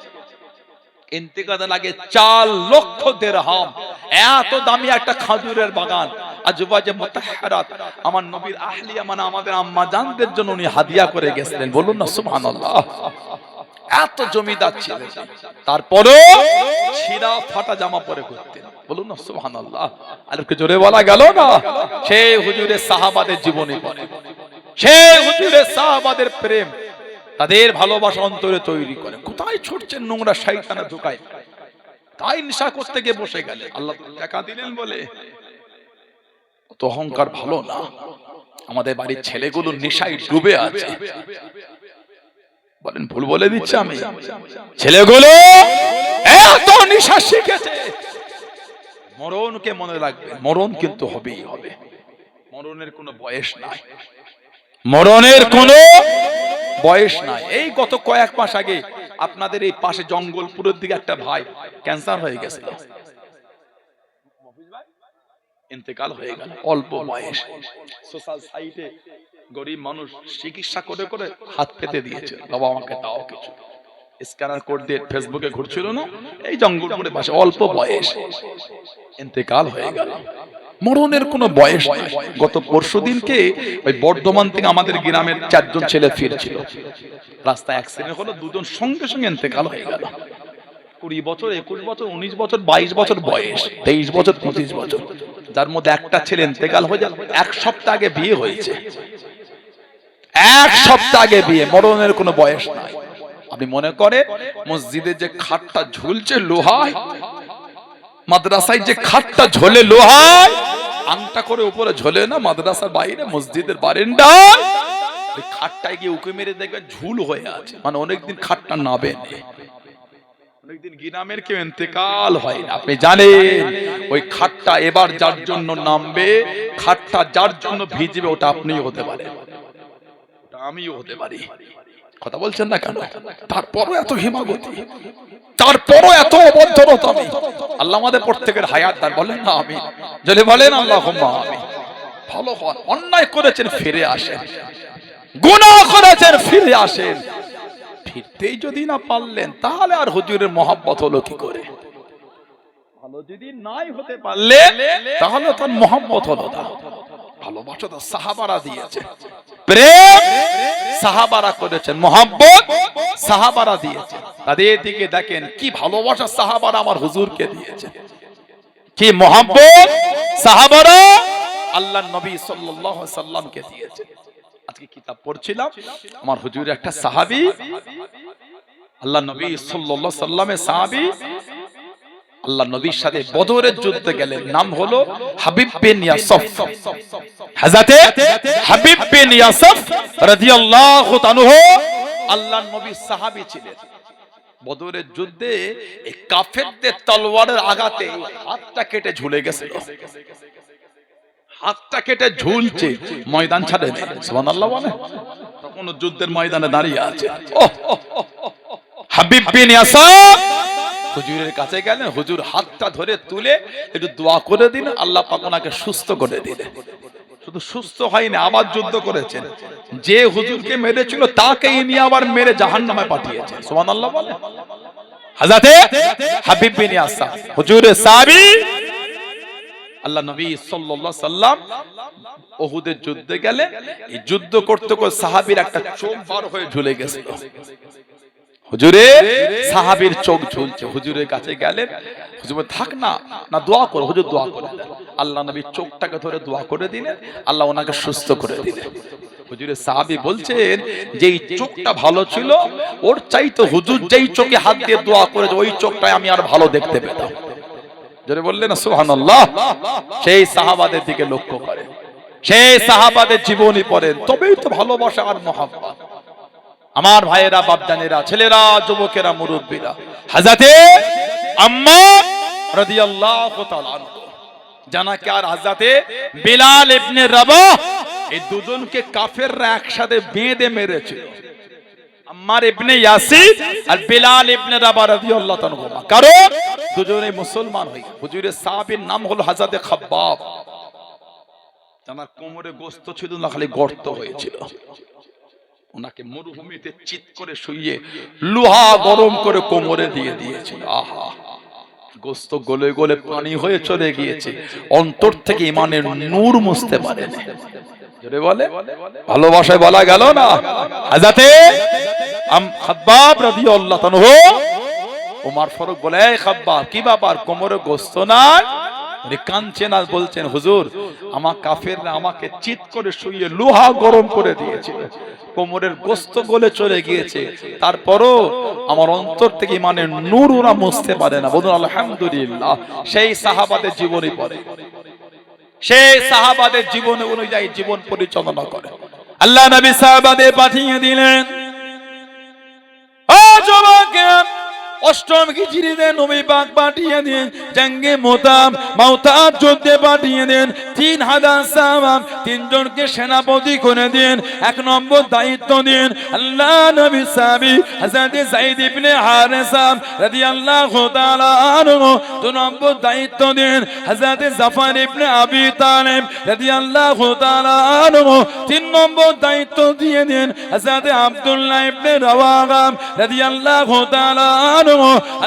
ইন্তেকালের আগে 4 লক্ষ দিরহাম, এত দামি একটা খাজুরের বাগান আজওয়াজে মুতাহহারাত আমার নবীর আহলিয়া মানে আমাদের আম্মা জানদের জন্য উনি হাদিয়া করে গেছিলেন। বলুন না সুবহানাল্লাহ। এত জমিদার ছিলেন, তারপরও ছিঁড়া ফাটা জামা পরে ঘুরতেন। বলুন না সুবহানাল্লাহ। আর কি জোরে বলা গেল না? সেই হুজুরের সাহাবাদের জীবনী পড়ে, সেই হুজুরের সাহাবাদের প্রেম, তাদের ভালোবাসা অন্তরে তৈরি করে। কোথায় ছুটছেন নোংরা শয়তানের ধোঁকায়? তাই নেশা করতে গিয়ে বসে গেলে আল্লাহ টাকা দিলেন বলে। তো অহংকার ভালো না। আমাদের বাড়ির ছেলেগুলো নেশায় ডুবে আছে। বলেন ভুল বলে দিচ্ছি আমি? ছেলেগুলো এত নেশা শিখেছে। মরণকে মনে রাখবে, মরণ কিন্তু হবেই হবে। মরণের কোনো বয়স নাই, মরণের কোনো বয়স নাই। এই গত কয়েক মাস আগে আপনাদের এই পাশে জঙ্গলপুরের দিকে একটা ভাই ক্যান্সার হয়ে গেছিল, ইন্তেকাল হয়ে গেল অল্প বয়স। সোশ্যাল সাইটে গরিব মানুষ চিকিৎসা করে করে হাত পেতে দিয়েছে, বাবা আমাকে দাও কিছু। স্ক্যানার কোড দিয়ে ফেসবুকে ঘুরছিল না, এই জঙ্গলপুরের পাশে অল্প বয়স ইন্তেকাল হয়ে গেল। মরণের কোনো বয়স নাই। গত পরশুদিনকে ওই বর্ধমান থেকে আমাদের গ্রামের 4 জন ছেলে ফিরছিল, রাস্তায় অ্যাক্সিডেন্ট হলো, 2 জন সঙ্গে সঙ্গে ইন্তেকাল হয়ে গেল। 20 বছর, 21 বছর, 19 বছর, 22 বছর বয়স, 23 বছর, 25 বছর, যার মধ্যে একটা ছেলে ইন্তেকাল হয়ে যায়। 1 সপ্তাহ আগে বিয়ে হয়েছে, 1 সপ্তাহ আগে বিয়ে। মরণের কোনো বয়স নাই। আপনি মনে করে মসজিদে যে খাটটা ঝুলছে লোহায়, মাদ্রাসায় যে খাটটা ঝোলে লোহায়, আংটা করে উপরে ঝোলে না মাদ্রাসার বাইরে মসজিদের বারান্দায়, ওই খাটটায় গিয়ে উঁকি মেরে দেখবেন ঝুল হয়ে আছে, মানে অনেকদিন খাটটা নাবে, অনেকদিন গ্রামের কেউ ইন্তেকাল হয় না। আপনি জানেন ওই খাটটা এবার যার জন্য নামবে, খাটটা যার জন্য ভিজবে, ওটা আপনিও হতে পারে, ওটা আমিও হতে পারি। কথা বলছেন না কেন? তারপরও এত হিমাগতি, তারপরও এত অবদ্ধতা। আল্লাহ আমাদের প্রত্যেকের হায়াত দান, বলেন না আমিন। যদি বলেন আল্লাহুম্মা আমিন। ভালো হন, অন্যায় করেছেন ফিরে আসেন, গুনাহ করেছেন ফিরে আসেন। ফিরতেই যদি না পারলেন তাহলে আর হুজুরের মহব্বত হলো কি করে? ভালো যদি নাই হতে পারলে তাহলে তার মহব্বত হলো না। ভালোবাসা তো সাহাবারা দিয়েছে, প্রেম সাহাবারা করেছেন, মহব্বত সাহাবারা দিয়েছে। তাদের দিকে দেখেন কি ভালোবাসা সাহাবারা আমার হুজুরকে দিয়েছে, কি মহব্বত সাহাবারা আল্লাহর নবী সাল্লাল্লাহু আলাইহি সাল্লামকে দিয়েছে। আজকে কিতাব পড়ছিলাম, আমার হুজুর একটা সাহাবী, আল্লাহর নবী সাল্লাল্লাহু আলাইহি সাল্লামের সাহাবী, আল্লাহর নবীর সাথে বদরের যুদ্ধে গেলেন। নাম হলো হাবিব বিন ইয়াসফ। হযরতে হাবিব বিন ইয়াসফ রাদিয়াল্লাহু তাআলা আল্লাহর নবীর সাহাবী ছিলেন। বদরের যুদ্ধে এই কাফেরদের তলোয়ারের আঘাতে হাতটা কেটে ঝুলে গেছিল, হাতটা কেটে ঝুলছে, ময়দান ছাড়ে নেই। সুবহানাল্লাহ বলে, তখন যুদ্ধের ময়দানে দাঁড়িয়ে আছে। হাবিব বিন ইয়াসফ হুজুরের কাছে গেলেন, হুজুর হাতটা ধরে তুলে একটু দোয়া করে দিন, আল্লাহ পাক ওনাকে সুস্থ করে দিলেন। শুধু সুস্থ হয়নি, আবার যুদ্ধ করেছেন। যে হুজুরকে মেরেছিল তাকেই নিয়ে আবার মেরে জাহান্নামে পাঠিয়েছে। সুবহানাল্লাহ বলে। হযরতে হাবিব বিন ইয়াসফ হুজুরের সাহাবী, আল্লাহ নবী সাল্লাল্লাহু আলাইহি সাল্লাম উহুদের যুদ্ধে গেলে এই যুদ্ধ করতে করতে সাহাবীর একটা চোখ বার হয়ে ঝুলে গেছিল। হুজুরে সাহাবীর চোখ ঝুলছে, হুজুরের কাছে গেলেন, হুজুর থাক না না দোয়া করো, হুজুর দোয়া করে দেন। আল্লাহ নবী চোখটাকে ধরে দোয়া করে দিলেন, আল্লাহ ওনাকে সুস্থ করে দিলেন। হুজুরের সাহাবী বলছেন যে এই চোখটা ভালো ছিল, ওর চাইতে হুজুর যেই চোখে হাত দিয়ে দোয়া করেছে ওই চোখটাই আমি আর ভালো দেখতে পেতাম। জোরে বললেন না সুবহানাল্লাহ। সেই সাহাবাদের দিকে লক্ষ্য করেন, সেই সাহাবাদের জীবনী পড়েন, তবেই তো ভালোবাসা আর মহব্বত। আমার ভাইয়েরা, বাপজানেরা, ছেলেরা, যুবকেরা, মুরব্বীরা, হযরতে আম্মার রাদিয়াল্লাহু তাআলা আনহু জানাকে আর হযরতে বিলাল ইবনে রাবাহ, এই দুজনকে কাফেররা একসাথে বেঁধে মেরেছিল। আম্মার ইবনে ইয়াসির আর বিলাল ইবনে রাবাহ রাদিয়াল্লাহু তাআলা আনহু, কারণ দুজনেই মুসলমান হয়ে। হুজুরের সাহাবীর নাম হলো হযরতে খাব্বাব। তার কোমরে গোশত ছিল না, খালি গর্ত হয়েছিল। ওনাকে মরুভূমিতে চিত করে শুইয়ে লোহা গরম করে কোমরে দিয়ে দিয়েছিল। আহা, গোশত গলে গলে পানি হয়ে চলে গিয়েছে, অন্তর থেকে ইমানের নূর মুছতে পারেনি। জোরে বলে, ভালোবাসায় বলা গেল না। হযরতে খাব্বাব রাদিয়াল্লাহু তাআলা আনহু, ওমর ফারুক বলে, এই খাব্বাব কি ব্যাপার, কোমরে গোশত নাই? উনি কাঁদছেন আর বলছেন, হুজুর আমার কাফেররা আমাকে চিত করে শুইয়ে লোহা গরম করে দিয়েছিল, কোমরের গোশত গলে চলে গিয়েছে, তারপরও আমার অন্তর থেকে ইমানের নূর ওরা মুছতে পারে না। বলুন আলহামদুলিল্লাহ। সেই সাহাবাদের জীবনী পড়ে, সেই সাহাবাদের জীবন অনুযায়ী জীবন পরিচালনা করে আল্লাহ নবী সাহাবাদের পাঠিয়ে দিলেন। ও যুবকেরা, অষ্টম হিজরিতে নবী পাক পাঠিয়ে দেন জঙ্গে মুতার যুদ্ধে পাঠিয়ে দেন 3000 সাহাবা, তিনজনকে সেনাপতি করে দেন। এক নম্বর দায়িত্ব দেন আল্লাহ নবী সাহাবী হযরত যায়েদ ইবনে হারেসা রাদিয়াল্লাহু তাআলা আনহু। দুই নম্বর দায়িত্ব দেন হযরত জাফর ইবনে আবি তালিব রাদিয়াল্লাহু তাআলা আনহু। তিন নম্বর দায়িত্ব দিয়ে দেন হযরত আব্দুল্লাহ ইবনে রাওয়াহা রাদিয়াল্লাহু তাআলা আনহু।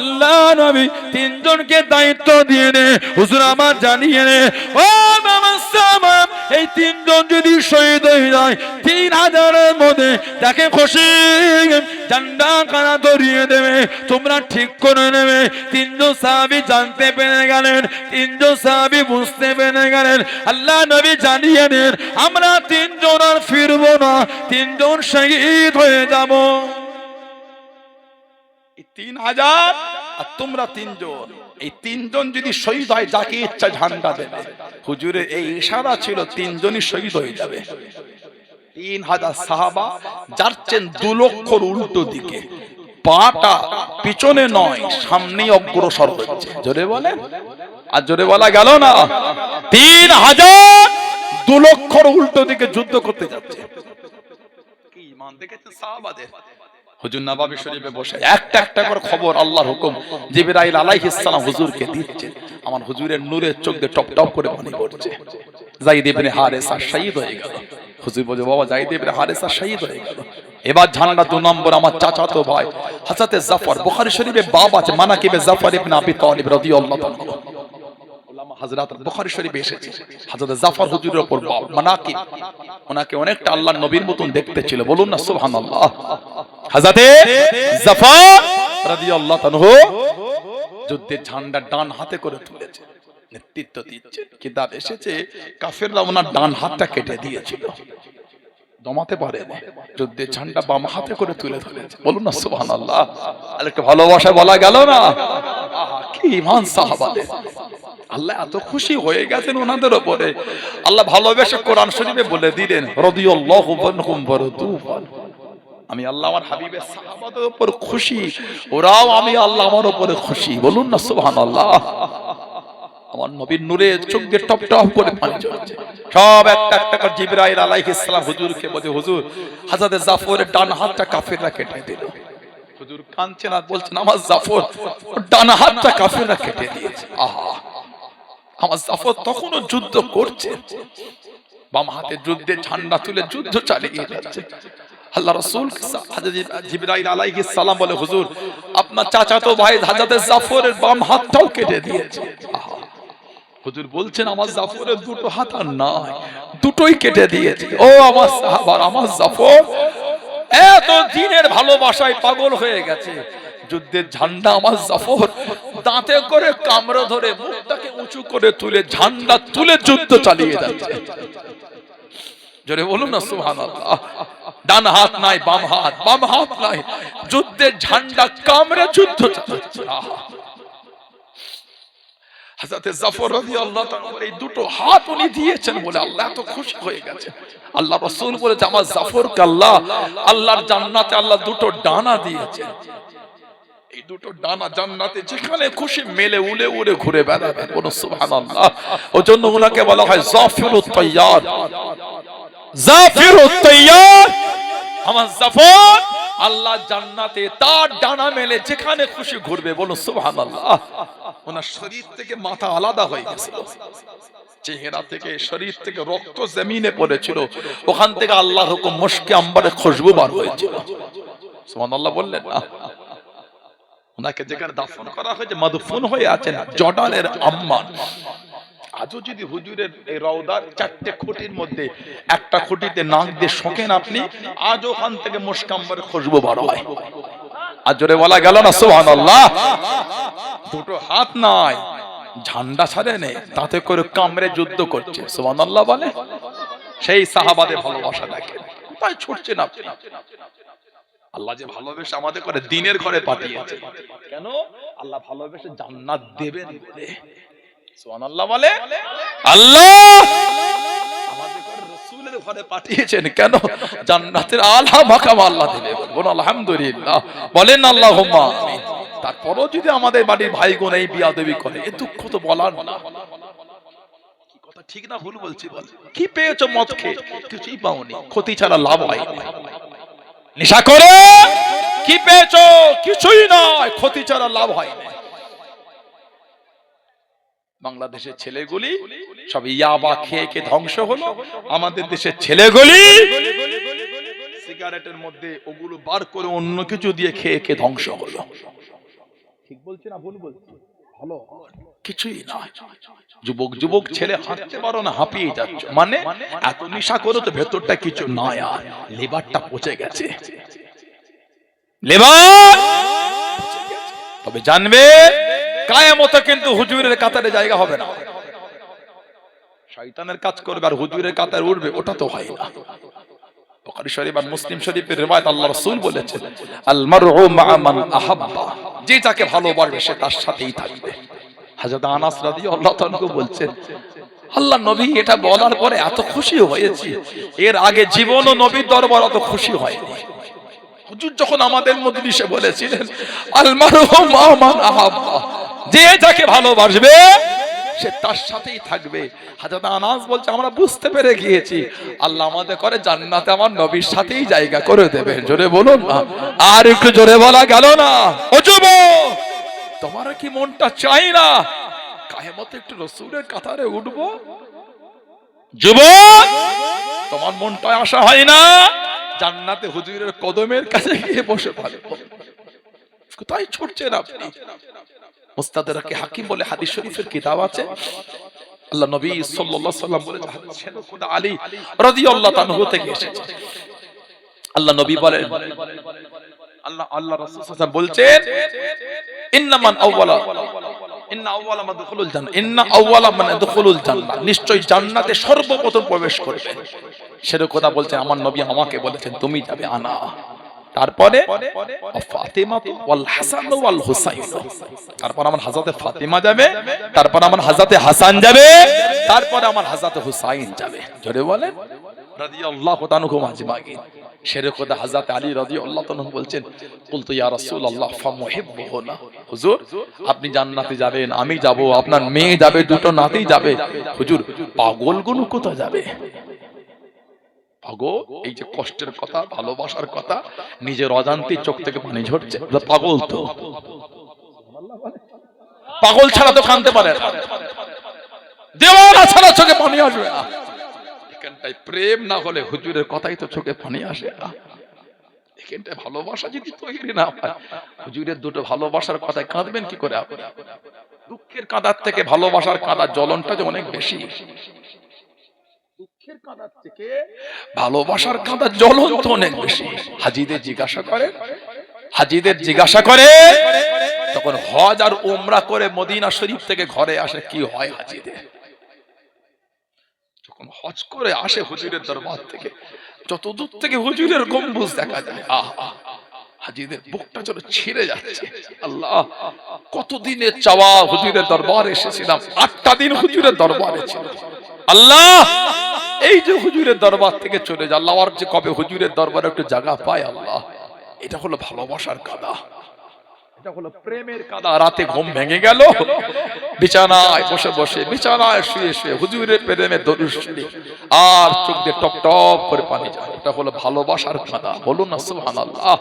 আল্লাহ নবী তিনজনকে দায়িত্ব দিয়ে নে, হুজুর আমার জানিয়ে নে, ও মামাসামা, এই তিনজন যদি শহীদ হয়ে যায় 3000-এর মধ্যে তাকে খুশি ঝান্ডা কানা ধরিয়ে দেবে, তোমরা ঠিক করে নেবে। তিনজন সাহাবী জানতে পেরে গেলেন, তিনজন সাহাবী বুঝতে পেরে গেলেন। আল্লাহ নবী জানিয়ে নেন, আমরা তিনজন আর ফিরবো না, তিনজন শহীদ হয়ে যাব। 3000 আর তোমরা তিনজন, এই তিনজন যদি শহীদ হয় যাকে ইচ্ছা ঝান্ডা দেবে। হুজুরের এই ইশারা ছিল তিনজনই শহীদ হয়ে যাবে। 3000 সাহাবা যাচ্ছেন 2 লক্ষর উল্টো দিকে, পাটা পিছনে নয় সামনেই অগ্রসর হচ্ছে। জোরে বলেন, আর জোরে বলা গেল না। 3000 2 লক্ষর উল্টো দিকে যুদ্ধ করতে যাচ্ছে। কি ঈমান দেখেছেন সাহাবাদের? হুজুর নববী শরীফে বসে একটা একটা করে খবর, আল্লাহর হুকুম জিবরাইল আলাইহিস সালাম হুজুরকে দিচ্ছে। আমার হুজুরের নূরের চোখ দিয়ে টপ টপ করে পানি পড়ছে। যায়েদ ইবনে হারেসা শহীদ হয়ে গেল। হুজুর বলে, বাবা যায়েদ ইবনে হারেসা শহীদ হয়ে গেল। এবার ঝান্ডা 2 নম্বর আমার চাচাতো ভাই হযরত জাফর, বুখারী শরীফে বাব আছে মানাকিবে জাফর ইবনে আবি তালিব রাদিয়াল্লাহু তাআলা। উলামা হযরত বুখারী শরীফে এসেছে হযরত জাফর হুজুরের উপর বাব মানাকিব, ওনাকে অনেকটা আল্লাহর নবীর মতন দেখতে ছিল। বলুন না সুবহানাল্লাহ। হযরত জাফর রাদিয়াল্লাহু আনহু যুদ্ধের ঝান্ডা ডান হাতে করে তুলেছে, নেতৃত্ব দিচ্ছে। কিতাব এসেছে কাফেররা ওনার ডান হাতটা কেটে দিয়েছিল, দমাতে পারেনি, যুদ্ধের ঝান্ডা বাম হাতে করে তুলে ধরেছে। বলুন না সুবহানাল্লাহ। আর একটা ভালোবাসা বলা গেল না। আহা, কি ঈমান সাহাবাদের! আল্লাহ এত খুশি হয়ে গেছেন ওনাদের উপরে। আল্লাহ ভালোবেসে কোরআন শরীফে বলে দিলেন, রাদিয়াল্লাহু আনহুম ওয়া রাদু আনহু। আমি আল্লাহ আমার হাবিবের সাহাবাদের উপর খুশি, ওরাও আমি আল্লাহ আমার উপরে খুশি। বলুন না সুবহানাল্লাহ। আমার নবীর নূরে চোখ দিয়ে টপ টপ করে পানি ঝরছে। সব একটা একটা করে জিবরাইল আলাইহিস সালাম হুজুরকে বলে, হুজুর হযরত জাফরের ডান হাতটা কাফেররা কেটে দিল। হুজুর কাঁদছেন আর বলছেন, আমার জাফর ডান হাতটা কাফেররা কেটে দিয়েছে। আহা, আমার জাফর তখনও যুদ্ধ করছে, বাম হাতে যুদ্ধের ঝান্ডা তুলে যুদ্ধ চালিয়ে যাচ্ছে। আল্লাহ রাসূল হযরত জিবরাইল আলাইহিস সালাম বলে, হুজুর আপনার চাচাতো ভাই হযরত জাফরের বাম হাতটাও কেটে দিয়েছে। হুজুর বলছেন, আমার জাফরের দুটো হাত আর নাই, দুটোই কেটে দিয়েছে। ও আমার সাহাবা, আমার জাফর এত দিনের ভালোবাসায় পাগল হয়ে গেছে। যুদ্ধের ঝান্ডা আমার জাফর দাঁতে করে কামড়ে ধরে মুখটাকে উঁচু করে তুলে ঝান্ডা তুলে যুদ্ধ চালিয়ে যাচ্ছে। জোরে বলুন না সুবহানাল্লাহ। ডান হাত নাই, বাম হাত নাই, যুদ্ধের ঝান্ডা কামড়ে যুদ্ধ চালাচ্ছে। হযরত জাফর রাদিয়াল্লাহু তাআলা এই দুটো হাত উনি দিয়েছেন বলে আল্লাহ এত খুশি হয়ে গেছে। আল্লাহ রাসূল বলেছে আমার জাফরকে আল্লাহ আল্লাহর জান্নাতে আল্লাহ দুটো ডানা দিয়েছে। এই দুটো ডানা জান্নাতে যেখানে খুশি মেলে উড়ে উড়ে ঘুরে বেড়াবে। বলুন সুবহানাল্লাহ। ওজন্য ওনাকে বলা হয় জাফিরুত তাইয়ার। জাফিরুত তাইয়ার আমার জাফর আল্লাহ জান্নাতে তার ডানা মেলে যেখানে খুশি ঘুরবে। বলুন সুবহানাল্লাহ। ওনার শরীর থেকে মাথা আলাদা হয়ে গেছিল, চেহারা থেকে শরীর থেকে রক্ত জমিনে পড়েছিল, ওখান থেকে আল্লাহর হুকুম মুশকে আম্বরে খুশবু বার হয়েছিল। সুবহানাল্লাহ বললেন না। ওনাকে যেখানে দাফন করা হয়েছে মাদফুন হয়ে আছেন জর্ডানের আম্মান। আজও যদি হুজুরের এই রওদার চারটে খুঁটির মধ্যে একটা খুঁটিতে নাক দিয়ে শোকেন আপনি, আজ ওখান থেকে মুশকে আম্বরে খুশবু বার হয়। আর জোরে বলা গেল না সুবহানাল্লাহ। দুটো হাত নাই, ঝান্ডা ছাড়ে নেই, তাতে করে কামড়ে যুদ্ধ করছে। সুবহানাল্লাহ বলে। সেই সাহাবাদের ভালোবাসা দেখেন, কোথায় ছুটছেন আপনি। আল্লাহ যে ভালোবেসে আমাদের করে দিনের ঘরে পাঠিয়েছে, কেন? আল্লাহ ভালোবেসে জান্নাত দেবেন বলে। সুবহানাল্লাহ বলে। আল্লাহ আমাদের করে রাসূলের ঘরে পাঠিয়েছেন, কেন? জান্নাতের আলা মাকাম আল্লাহ দিবে। বলুন আলহামদুলিল্লাহ, বলেন আল্লাহুম্মা আমিন। তারপরও যদি আমাদের বাড়ির ভাই বোন এই বিয়াদবি করে, এ দুঃখ তো বলার না। কি কথা ঠিক না ভুল বলছি? বল, কি পেয়েছো মদ খেয়ে? কিছুই পাওনি, ক্ষতি ছাড়া লাভ হয়। নেশা করে কি পেয়েছো? কিছুই নয়, ক্ষতি ছাড়া লাভ হয় না। বাংলাদেশের ছেলেগুলি সব ইয়াবা খেয়ে খেয়ে ধ্বংস হলো, আমাদের দেশের ছেলেগুলি সিগারেটের মধ্যে ওগুলো বার করে অন্য কিছু দিয়ে খেয়ে খেয়ে ধ্বংস হলো। ঠিক বলছি না ভুল বলছি? ভালো কিছুই নয়। যুবক ছেলে হাঁটতে পারো না, হাঁপিয়ে যাচ্ছ, মানে এত নেশা করো তো ভেতরটা কিছু নয়, আর লিভারটা পচে গেছে। লিভার তবে জানবে কিয়ামতে কিন্তু হুজুরের কাতারে জায়গা হবে না। শয়তানের কাজ করবে আর হুজুরের কাতারে উঠবে, ওটা তো হয় না। বুখারী শরীফ আর মুসলিম শরীফের রিওয়ায়াত আল্লাহ রাসূল বলেছেন আল মারউ মা মান আহাব্বা, যে যাকে ভালোবাসবে সে তার সাথেই থাকবে। হযরত আনাস রাদিয়াল্লাহু তাআলা বলছেন আল্লাহ নবী এটা বলার পরে এত খুশি হয়েছি, এর আগে জীবনও নবীর দরবার এত খুশি হয়নি। হুজুর যখন আমাদের মজলিসে বলেছিলেন আল মারউ মা মান আহাব্বা, যে যাকে ভালোবাসবে সে তার সাথেই থাকবে। হযরত আনাস বলছে আমরা বুঝতে পেরে গিয়েছি আল্লাহ আমাদের করে জান্নাতে আমার নবীর সাথেই জায়গা করে দেবে। জোরে বলুন না, আর একটু জোরে বলা গেল না? ও যুবক, তোমার কি মনটা চাই না কিয়ামতে একটু রাসূলের কাতারে উঠবো? যুবক, তোমার মনটা আশা হয় না জান্নাতে হুজুরের কদমের কাছে গিয়ে বসে থাকবো? কোথায় ছুটছেন আপনি? মুস্তাদরাকে হাকিম বলে হাদিস শরীফের কিতাব আছে, আল্লাহ নবী সাল্লাল্লাহু আলাইহি ওয়াসাল্লাম বলেছেন, হাদিস খুদা আলী রাদিয়াল্লাহু তাআলা থেকে এসেছে। আল্লাহ নবী বলেন, আল্লাহ রাসূল সাল্লাল্লাহু আলাইহি ওয়াসাল্লাম বলছেন ইন্না আউওয়ালা মাদখুলুল জান্নাহ, ইন্না আউওয়ালা মান ইয়াদখুলুল জান্নাহ, নিশ্চয় জান্নাতে সর্বপ্রথম প্রবেশ করবে। সেরকম কথা বলছেন আমার নবী, আমাকে বলেছেন তুমি যাবে, আনা। তারপরে ফাতিমা ওয়াল হাসান ওয়াল হুসাইন, তারপর আমার হযরতে ফাতিমা যাবে, তারপর আমার হযরতে হাসান যাবে, তারপর আমার হযরতে হুসাইন যাবে। জোরে বলেন রাদিয়াল্লাহু তাআলা আজমাইন। সেরে খোদা হযরত আলী রাদিয়াল্লাহু তাআলা বলছেন কুলতু ইয়া রাসূলুল্লাহ ফামুহিব্বুনা, হুজুর আপনি জান্নাতে যাবেন, আমি যাব, আপনার মেয়ে যাবে, দুটো নাতি যাবে। হুজুর পাগলগুলো কোথায় যাবে? পাগল, এই যে কষ্টের কথা, ভালোবাসার কথা, নিজের অজান্তে চোখ থেকে পানি ঝরছে। পাগল তো পাগল ছাড়া তো কাঁদতে পারে না, দেওয়ানা ছাড়া চোখে পানি আসবে না। এখানটায় প্রেম না হলে হুজুরের কথাই তো চোখে পানি আসে না। এখানটায় ভালোবাসা যদি তৈরি না হয়, হুজুরের দুটো ভালোবাসার কথায় কাঁদবেন কি করে আপনি? দুঃখের কাঁদার থেকে ভালোবাসার কাঁদার জ্বলনটা যে অনেক বেশি। দুঃখের কাঁদার থেকে ভালোবাসার কাঁদা জ্বলন্ত অনেক বেশি। হাজিদের জিজ্ঞাসা করে তখন হজ আর উমরা করে মদিনা শরীফ থেকে ঘরে আসে কি হয় হাজিদের। যখন হজ করে আসে হুজুরের দরবার থেকে, যত দূর থেকে হুজুরের গম্বুজ দেখা যায়, হাজিদের বুকটা যেন ছিঁড়ে যাচ্ছে। আল্লাহ, কতদিনের চাওয়া হুজুরের দরবারে এসেছিলাম, 8টা দিন হুজুরের দরবারে ছিল। আল্লাহ, এই যে হুজুরের দরবার থেকে চলে যা, আল্লাহ আর যে কবে হুজুরের দরবারে একটু জায়গা পায়। আল্লাহ, এটা হলো ভালোবাসার কাদা, এটা হলো প্রেমের কাদা। রাতে ঘুম ভেঙে গেল, বিছানায় বসে বসে, বিছানায় শুয়ে শুয়ে হুজুরের প্রেমে দরুদ শরীফ, আর চোখ দিয়ে টপ টপ করে পানি যায়। এটা হলো ভালোবাসার কাদা। বলুন না সুবহানাল্লাহ।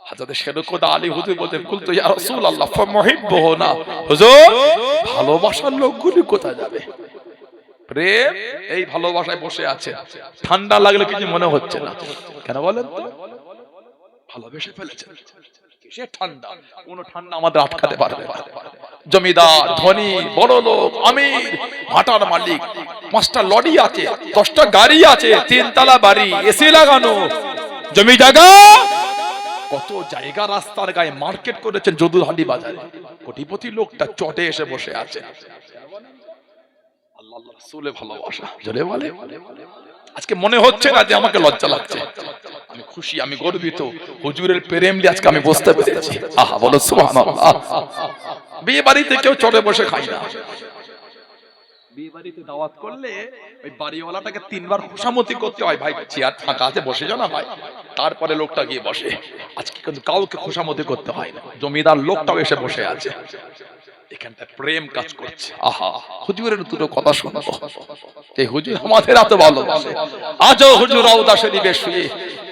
হযরত শেরকুদ আলী হুজুর বলতেন, কুলতু ইয়া রাসূলুল্লাহ ফামুহিব্বুহু না, হুজুর ভালোবাসার লোকগুলি কোথায় যাবে? প্রেম এই ভালোবাসায় বসে আছে। ঠান্ডা লাগলে কিছু মনে হচ্ছে না, কেন বলেন তো? ভালোবেসে ফেলেছেন। সে ঠান্ডা, কোন ঠান্ডা আমাদের আটকাতে পারবে না। জমিদার, ধনী, বড় লোক, আমির, ভাটার মালিক, 5টা লরি আছে, 10টা গাড়ি আছে, 3তলা বাড়ি, এসি লাগানো, জমি জায়গা, কত জায়গা রাস্তার গায়ে মার্কেট করেছেন যদুরহাটি বাজারে। কোটিপতি লোকটা চটে এসে বসে আছে। আল্লাহ রাসূলের ভালোবাসা জোরে বলে। আজকে মনে হচ্ছে না যে আমাকে লজ্জা লাগছে, আমি খুশি, আমি গর্বিত। হুজুরের প্রেম নিয়ে আজকে আমি বসতে পেরেছি। আহা, বলো সুবহানাল্লাহ। বিয়ে বাড়িতে কেউ চড়ে বসে খায় না। বিয়ে বাড়িতে দাওয়াত করলে ওই বাড়িওয়ালাটাকে 3বার খুশামতি করতে হয়, ভাই চেয়ার ফাঁকা আছে বসে যাও না ভাই, তারপরে লোকটা গিয়ে বসে। আজকে কিন্তু কাউকে খুশামতি করতে হয় না, জমিদার লোকটাও এসে বসে আছে। এখানটা প্রেম কাজ করছে। আহা, হুজুরের দুটো কথা শুনবো। এই হুজুর আমাদের এত ভালোবাসে। আজও হুজুর রওজা শরীফে শুয়ে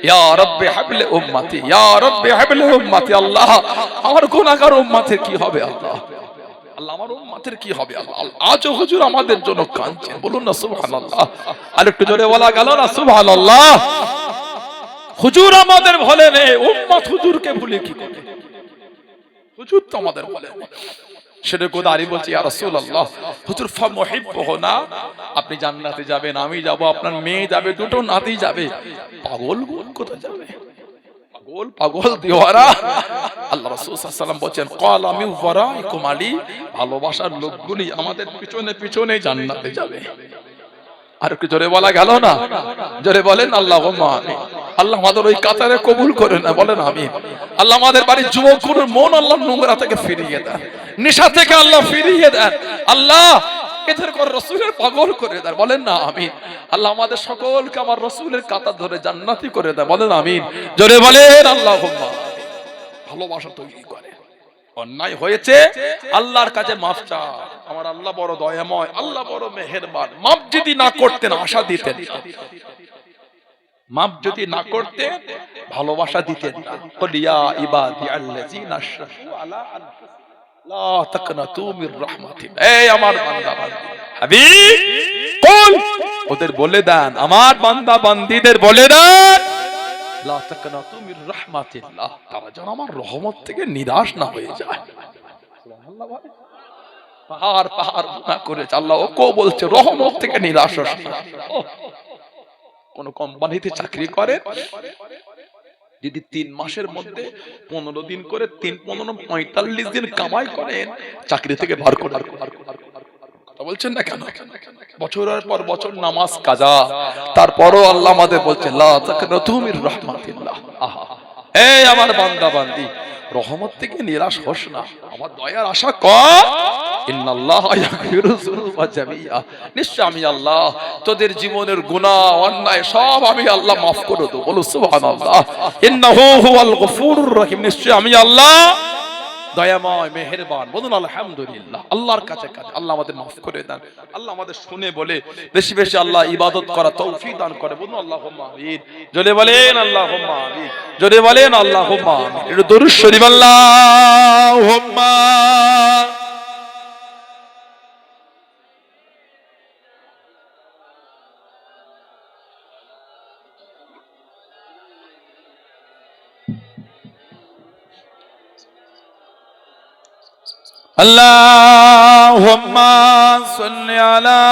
ইয়া রাব্বি হাবলি উম্মতি, ইয়া রাব্বি হাবলি উম্মতি। আল্লাহ, আমার গুনাহগার উম্মতের কি হবে? আল্লাহ, আল্লাহ আমার উম্মতের কি হবে? আল্লাহ, আজও হুজুর আমাদের জন্য কাঁদছেন। বলুন না সুবহানাল্লাহ। আর একটু জোরে বলা গেল না সুবহানাল্লাহ। হুজুর আমাদের ভুলে নেই, উম্মত হুজুরকে ভুলে কি করে? হুজুর তো আমাদের ভুলে নেই। শেরকুদ আলী বলছে, ইয়া রাসূলুল্লাহ, হুজুর ফামুহিব্বুহু না, আপনি জান্নাতে যাবেন, আমি যাব, আপনার মেয়ে যাবে, দুটো নাতি যাবে, পাগল গুণ কোথায় যাবে? পাগল পাগল দিওয়ারা। আল্লাহ রাসূল সাল্লাল্লাহু আলাইহি ওয়াসাল্লাম বলেন, ক্বালা মিন ওয়ারাইকুম আলী, ভালোবাসার লোকগুলি আমাদের পিছনে পিছনে জান্নাতে যাবে। আর একটু জোরে বলা গেল না? জোরে বলেন আল্লাহুম্মা আমিন। আল্লাহ আমাদের ওই কাতারে কবুল করে না, বলেন আমিন। আল্লাহ আমাদের বাড়ির যুবকগুলোর মন আল্লাহ নোংরা থেকে ফিরিয়ে দেন, নেশা থেকে আল্লাহ ফিরিয়ে দেন। আল্লাহ এদের কর রাসূলের পাগল করে দেন, বলেন না আমিন। আল্লাহ আমাদের সকলকে আমার রাসূলের কাতার ধরে জান্নাতি করে দেন, বলেন আমিন। জোরে বলেন আল্লাহুম্মা। ভালোবাসা তৈরি করে। অন্যায় হয়েছে, আল্লাহর কাছে মাফ চা। আমার আল্লাহ বড় দয়াময়, আল্লাহ বড় মেহেরবান। মাফ যদি না করতেন আশা দিতেন, মাফ যদি না করতেন ভালোবাসা দিতেন না। কুল ইয়া ইবাদি আল্লাযিনা আশরাকু আলা আনফুসিহিম লা তাকনাতু মির রাহমাতিল্লাহ। এই আমার বান্দা বান্দি হাবিব, কুল ওদের বলে দেন, আমার বান্দা বান্দীদের বলে দেন, লা তাকনাতু মির রাহমাতিল্লাহ, তারা যেন আমার রহমত থেকে নিরাশ না হয়ে যায়। সুবহানাল্লাহ। পাহাড় পাহাড় গুনাহ করেছে, আল্লাহ ওকে বলছে রহমত থেকে নিরাশ হোস না। কোন কোম্পানিতে চাকরি করে, যদি 3 মাসের মধ্যে 15 দিন করে 45 দিন কামাই করেন, চাকরি থেকে বার করে। কথা বলছেন না কেন? বছরের পর বছর নামাজ কাজা, তারপরও আল্লাহ আমাদের বলছে লা তাকনাতু মির রাহমাতিল্লাহ। আহা, এই আমার বান্দা বান্দি, রহমত থেকে নিরাশ হোস না, আমার দয়ার আশা কর। ইন্নাল্লাহা ইয়াগফিরু যুনুবা জামিআ, নিশ্চয় আমি আল্লাহ তোদের জীবনের গুনাহ অন্যায় সব আমি আল্লাহ maaf করে দেব। বলো সুবহানাল্লাহ। ইন্নাহু হুয়াল গফুরুর রহিম, নিশ্চয় আমি আল্লাহ দয়াময় মেহেরবান। বলুন আলহামদুলিল্লাহ। আল্লাহর কাছে কাছে আল্লাহ আমাদের maaf করে দেন। আল্লাহ আমাদের শুনে বলে বেশি বেশি আল্লাহ ইবাদত করা তৌফিক দান করে। বলুন আল্লাহুম্মা আমিন। জোরে বলেন আল্লাহুম্মা আমিন। জোরে বলেন আল্লাহুম্মা আমিন। একটু দরুদ শরীফ আল্লাহুম্মা। আল্লাহুম্মা সাল্লি আলা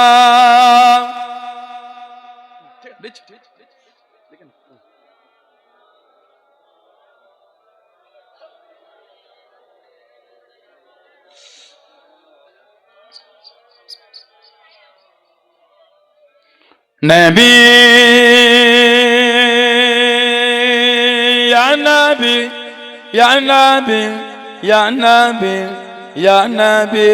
নবী ইয়া নবী ইয়া নবী ইয়া নবী ইয়া নবী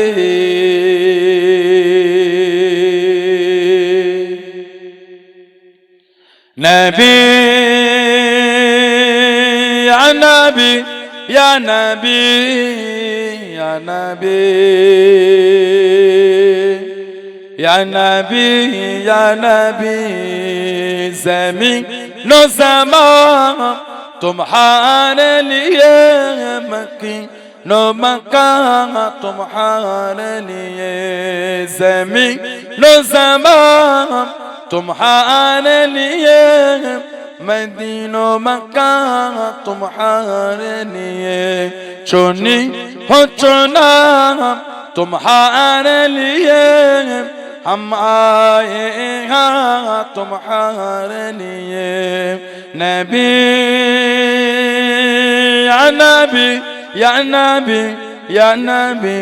নবী ইয়া নবী ইয়া নবী ইয়া নবী या नबी या नबी ज़मीन नो ज़मान तुम्हारे लिए मक्की नो मकान तुम्हारे लिए ज़मीन नो ज़मान तुम्हारे लिए मदीनो मकान तुम्हारे लिए चुनी हो चुना तुम्हारे लिए हम आए हैं तुम्हारे लिए नबी या नबी या नबी या नबी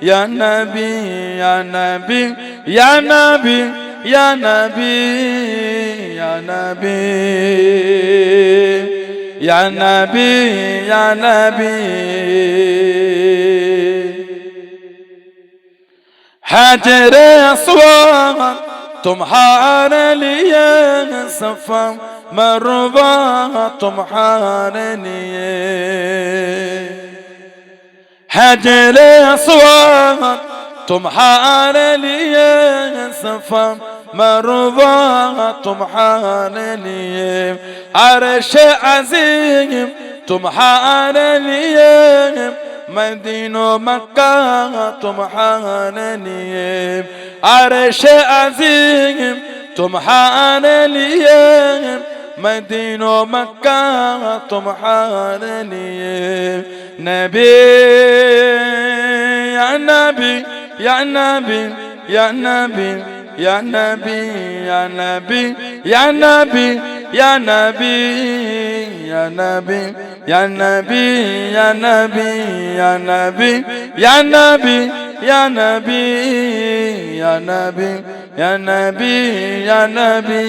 या नबी या नबी या नबी या नबी या नबी या नबी या नबी हाजर अस्वाद तुम्हारे लिए सफा मरवा तुम्हारे लिए हाजर अस्वाद तुम्हारे लिए सफा मरवा तुम्हारे लिए अर्श अज़ीम तुम्हारे लिए मदीनो मक्का तुम्हारे लिए अर्श अज़ीम तुम्हारे लिए मदीनो मक्का तुम्हारे लिए नबी या नबी या नबी या नबी या नबी या नबी या नबी या नबी या नबी या नबी या नबी या नबी या नबी या नबी या नबी या नबी या नबी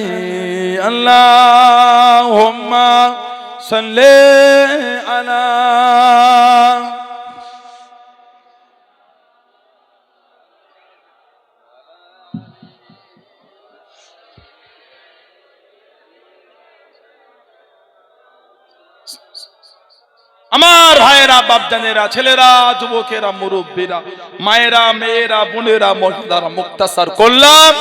अल्लाहुम्मा सल्ले अला আমার ভাইয়েরা বাপজানেরা ছেলেরা যুবকেরা মুরব্বীরা মায়েরা মেয়েরা বোনেরা মহিলারা মুক্তাসার করলাম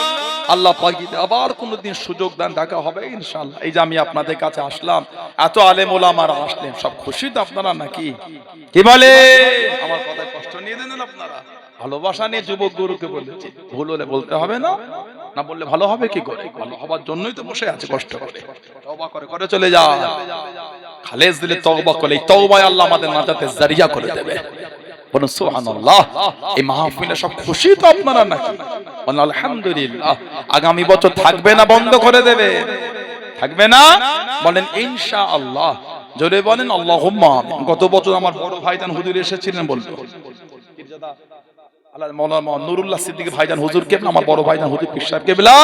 আল্লাহ পাক আবার কোনদিন সুযোগ দান দেখা হবে ইনশাআল্লাহ। এই যে আমি আপনাদের কাছে আসলাম, এত আলেম ওলামারা আসলেন, সব খুশি তো আপনারা নাকি? কি বলে? আমার কথায় কষ্ট নিয়ে দেন আপনারা? ভালোবাসা নিয়ে যুবক গুরুকে বলেছি, ভুল হলে বলতে হবে না, না বললে ভালো হবে কি করে? ভালো হবার জন্যই তো বসে আছে কষ্ট করে, তওবা করে করে চলে যা। খালেস দিলে তওবা করলে তওবায় আল্লাহ আমাদের নাজাতের জারিয়া করে দেবে। বলুন সুবহানাল্লাহ। এই মাহফিলে সব খুশি তো আপনারা নাকি? বলুন আলহামদুলিল্লাহ। আগামী বছর থাকবে না বন্ধ করে দেবে? থাকবে না? বলেন ইনশাআল্লাহ। জোরে বলেন আল্লাহুম্মা। গত বছর আমার বড় ভাইজান হুজুর এসেছিলেন, বলতো আল্লাহ মাওলানা নুরুল্লাহ সিদ্দিকী ভাইজান হুজুর কেবলা, আমার বড় ভাইজান হুজুর পীর সাহেব কেবলা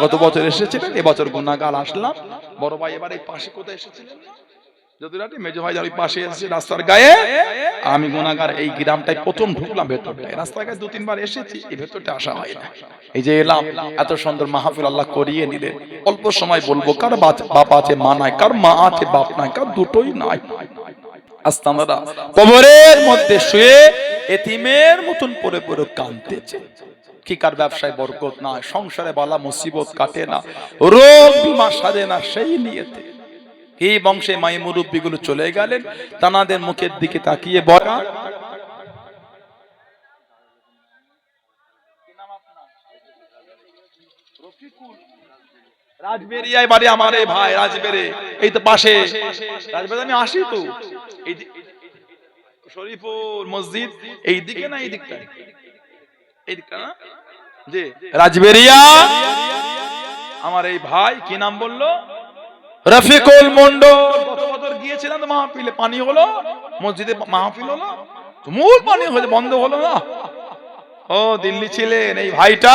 গত বছর এসেছিলেন। এবছর গুনাহগার আসলাম। বড় ভাই এবারে পাশে কোথায় এসেছিলেন? যদুরাটি মেজো ভাই ওই পাশে এসেছে রাস্তার গায়ে। আমি গুনাহগার এই গ্রামটায় প্রথম ঢুকলাম ভেতরটায়, রাস্তার গায়ে 2-3 বার এসেছি, এই ভেতরটা আসা হয় না। এই যে এলাম, এত সুন্দর মাহফিল আল্লাহ করিয়ে নিলেন। অল্প সময় বলবো, কার বাপ আছে মা নাই, কার মা আছে বাপ নাই, কার দুটোই নাই। আস্তানারা কবরের মধ্যে শুয়ে এতিমের মতন পড়ে পড়ে কাঁদতেছে। কি কার ব্যবসায় বরকত নাই, সংসারে বালা মুসিবত কাটে না, রোগ বিমা সারে না, সেই নিয়েতে এই বংশে মাই মুরব্বী গুলো চলে গেলেন। তানাদের মুখের দিকে তাকিয়ে বলা, রাজবেরিয়ায় বাড়ি আমার এই ভাই, রাজবেরে এই তো পাশে। রাজবেরে আমি আসি তো, এই শরীফুর মসজিদ এই দিকে না, এই দিকটা, এই দিকটা না, জি রাজবেরিয়া। আমার এই ভাই কি নাম বললো, রফিকুল মন্ডল। গত বছর গিয়েছিলাম তো মাহফিলে, পানি হলো, মসজিদে মাহফিল হলো, মূল পানি হয়েছে, বন্ধ হলো না। ও দিল্লি ছিলেন, এই ভাইটা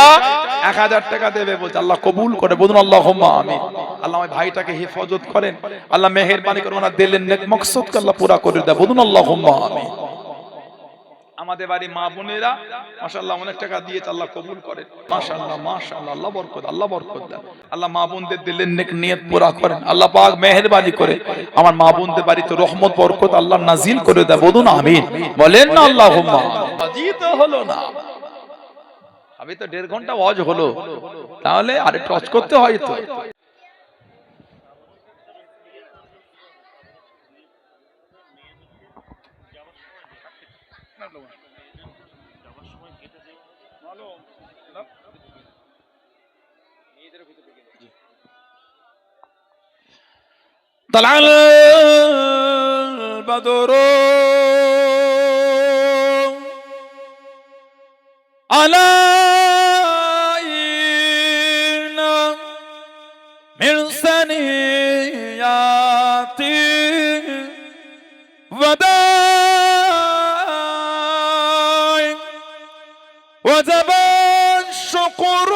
1000 টাকা দেবে বলছে, আল্লাহ কবুল করে, বলুন আল্লাহুম্মা আমিন। আল্লাহ ওই ভাইটাকে হেফাজত করেন, আল্লাহ মেহেরবানি করে ওনার দিলের নেক মকসদকে আল্লাহ পুরা করে দেয়, বলুন আল্লাহুম্মা আমিন। আমাদের বাড়ি মা বোনেরা মাশাআল্লাহ অনেক টাকা দিয়েছে, আল্লাহ কবুল করেন, মাশাআল্লাহ মাশাআল্লাহ, আল্লাহ বরকত, আল্লাহ বরকত দেন, আল্লাহ মা বোনদের দিলের নেক নিয়ত পুরা করেন, আল্লাহ পাক মেহেরবানি করে আমার মা বোনদের বাড়িতে রহমত বরকত আল্লাহ নাজিল করে দেয়, বলুন আমিন, বলেন না আল্লাহুম্মা। আজিত হলো না, আমি তো 1.5 ঘন্টা ওয়াজ হলো, তাহলে আরে টচ করতে হয় তো। طلع البدر علينا من ثنيات وداع وجب الشكر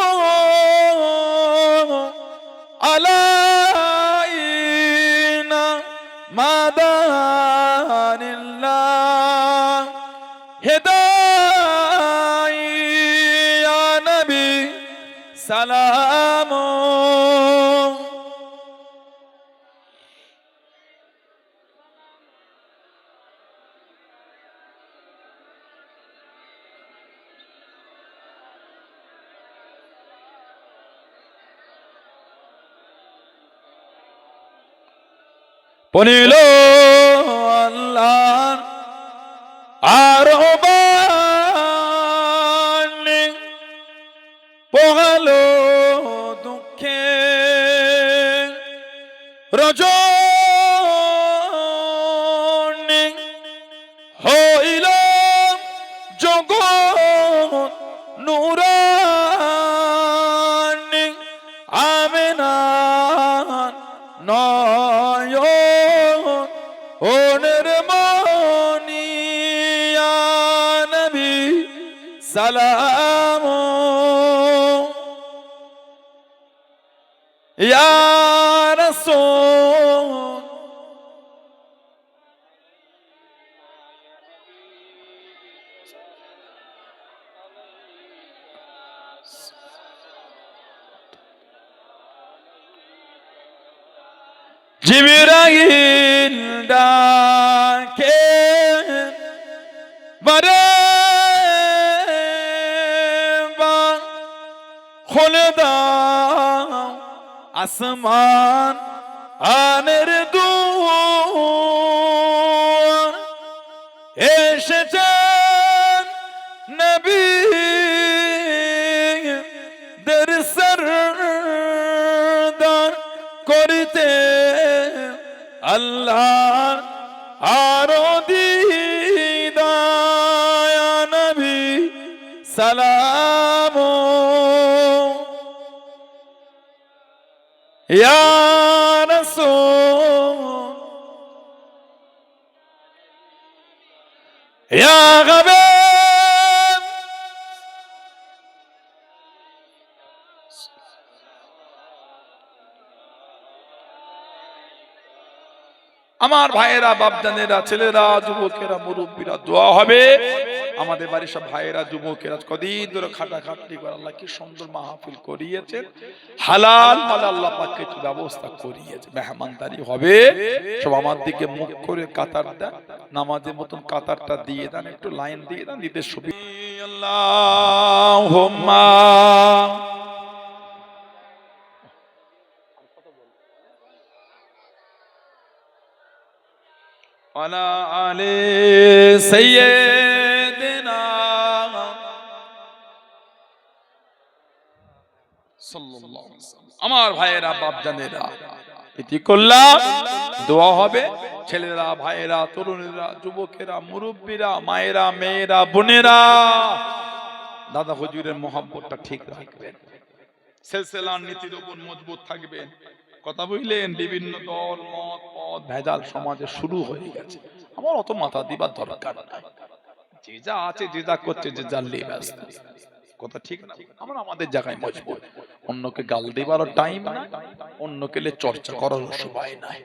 علينا ما دان الله هداي يا نبي سلام পনিল আল্লাহ আর বাণী পোহালো দুঃখে রজনী হইল জগৎ নুরানী আমিনা নয় ওনের মনি ইয়া নবী সালাম ইয়া রাসূল জিবরাইল ডাকে বারে বা খুলে দাও আসমান আনের দুয়ার এসেছেন নবী দের সরদার করিতে আল্লাহ আরো দিদায় নবী সালাম ইয়া রাসূল ইয়া হাবিব আমার ভাইয়েরা, বাপজানেরা, ছেলেরা, যুবকেরা, মুরব্বীরা, দোয়া হবে। আমাদের বাড়ির সব ভাইয়েরা, যুবকেরা কদিন ধরে খাটাখাটনি করে আল্লাহ কি সুন্দর মাহফিল করিয়েছে, হালাল মাল আল্লাহ পাক কিছু ব্যবস্থা করিয়েছে, মেহমানদারি হবে। সব আমার দিকে মুখ করে কাতার দেন, নামাজের মতন কাতারটা দিয়ে দেন, একটু লাইন দিয়ে দেন, ঈদের সুবিধা। আল্লাহুম্মা ওয়ালা আলি সাইয়্যিদিনা সাল্লাল্লাহু আলাইহি ওয়াসাল্লাম। আমার ভাইয়েরা, বাপজানেরা, এটি করলাম, দোয়া হবে। ছেলেরা, ভাইয়েরা, তরুণেরা, যুবকেরা, মুরব্বীরা, মায়েরা, মেয়েরা, বোনেরা, দাদা হুজুরের মহব্বতটা ঠিক রাখবেন। সিলসিলার নীতির উপর মজবুত থাকবেন। কথা বুঝলেন? বিভিন্ন দল মত পথ ভেজাল সমাজে শুরু হয়ে গেছে, আমার অত মাথা দিবার দরকার নাই। যে যা আছে, যে যা করছে, যে যা নিয়ে ব্যস্ত। কথা ঠিক না? আমরা আমাদের জায়গায় মজবুত, অন্যকে গাল দেবারও টাইম নাই, অন্যকে নিয়ে চর্চা করারও সময় নাই।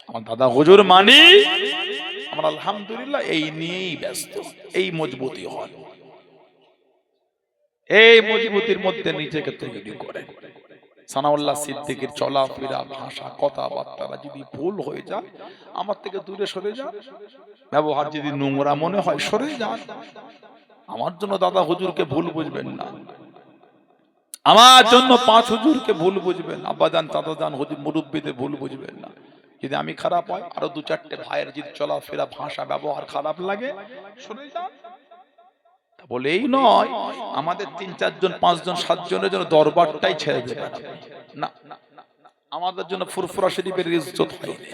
আমার দাদা হুজুর মানি, আমরা আলহামদুলিল্লাহ এই নিয়েই ব্যস্ত। এই মজবুতি হন, এই মজবুতির মধ্যে নিজেকে তৈরি করেন। সানাউল্লাহ সিদ্দিকীর চলাফেরা, ভাষা, কথাবার্তা যদি ভুল হয়ে যায়, আমার থেকে দূরে সরে যান। ব্যবহার যদি নোংরা মনে হয়, সরে যান। আমার জন্য দাদা হুজুরকে ভুল বুঝবেন না, আমার জন্য পাঁচ হুজুরকে ভুল বুঝবেন, আব্বাজান চাচাজান হুজুর মুরব্বীদের ভুল বুঝবেন না। যদি আমি খারাপ হয়, আরো দু চারটে ভাইয়ের যদি চলাফেরা, ভাষা, ব্যবহার খারাপ লাগে, সরে যান। বলেই নয় আমাদের 3 4 জন 5 জন 7 জনের জন্য দরবারটাই ছেড়ে দেবেন না। আমাদের জন্য ফুরফুরা শরীফের ইজ্জত হয়নি,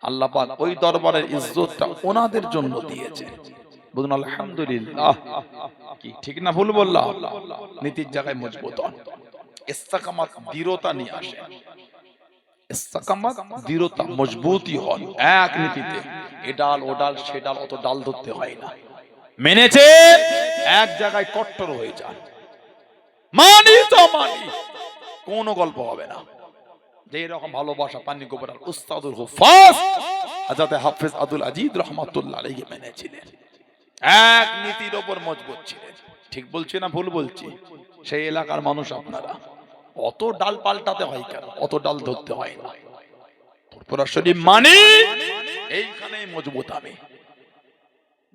আল্লাহ পাক ওই দরবারের ইজ্জতটা ওনাদের জন্য দিয়েছে। বলুন আলহামদুলিল্লাহ। কি ঠিক না ভুল বললাম? নীতির জায়গায় মজবুত হন, ইস্তেকামাত দৃঢ়তা নিয়ে আসে, ইস্তেকামাত দৃঢ়তা মজবুতি হন এক নীতিতে। এ ডাল ও ডাল সে ডাল অত ডাল ধরতে হয় না, মেনেছে এক জায়গায় কট্টর হয়ে যান। মানি তো মানি, কোনো গল্প হবে না। যে রকম ভালোবাসা পানি গোবরাল উস্তাদুল হুফাজ হযরত হাফেজ আব্দুল আজিজ রাহমাতুল্লাহ আলাইহি মেনেছিলেন, এক নীতির উপর মজবুত ছিলেন। ঠিক বলছি না ভুল বলছি? সেই এলাকার মানুষ আপনারা, অত ডাল পাল্টাতে হয় কেন? অত ডাল ধরতে হয় না। পুরোপুরি মানি, এইখানেই মজবুত। আমি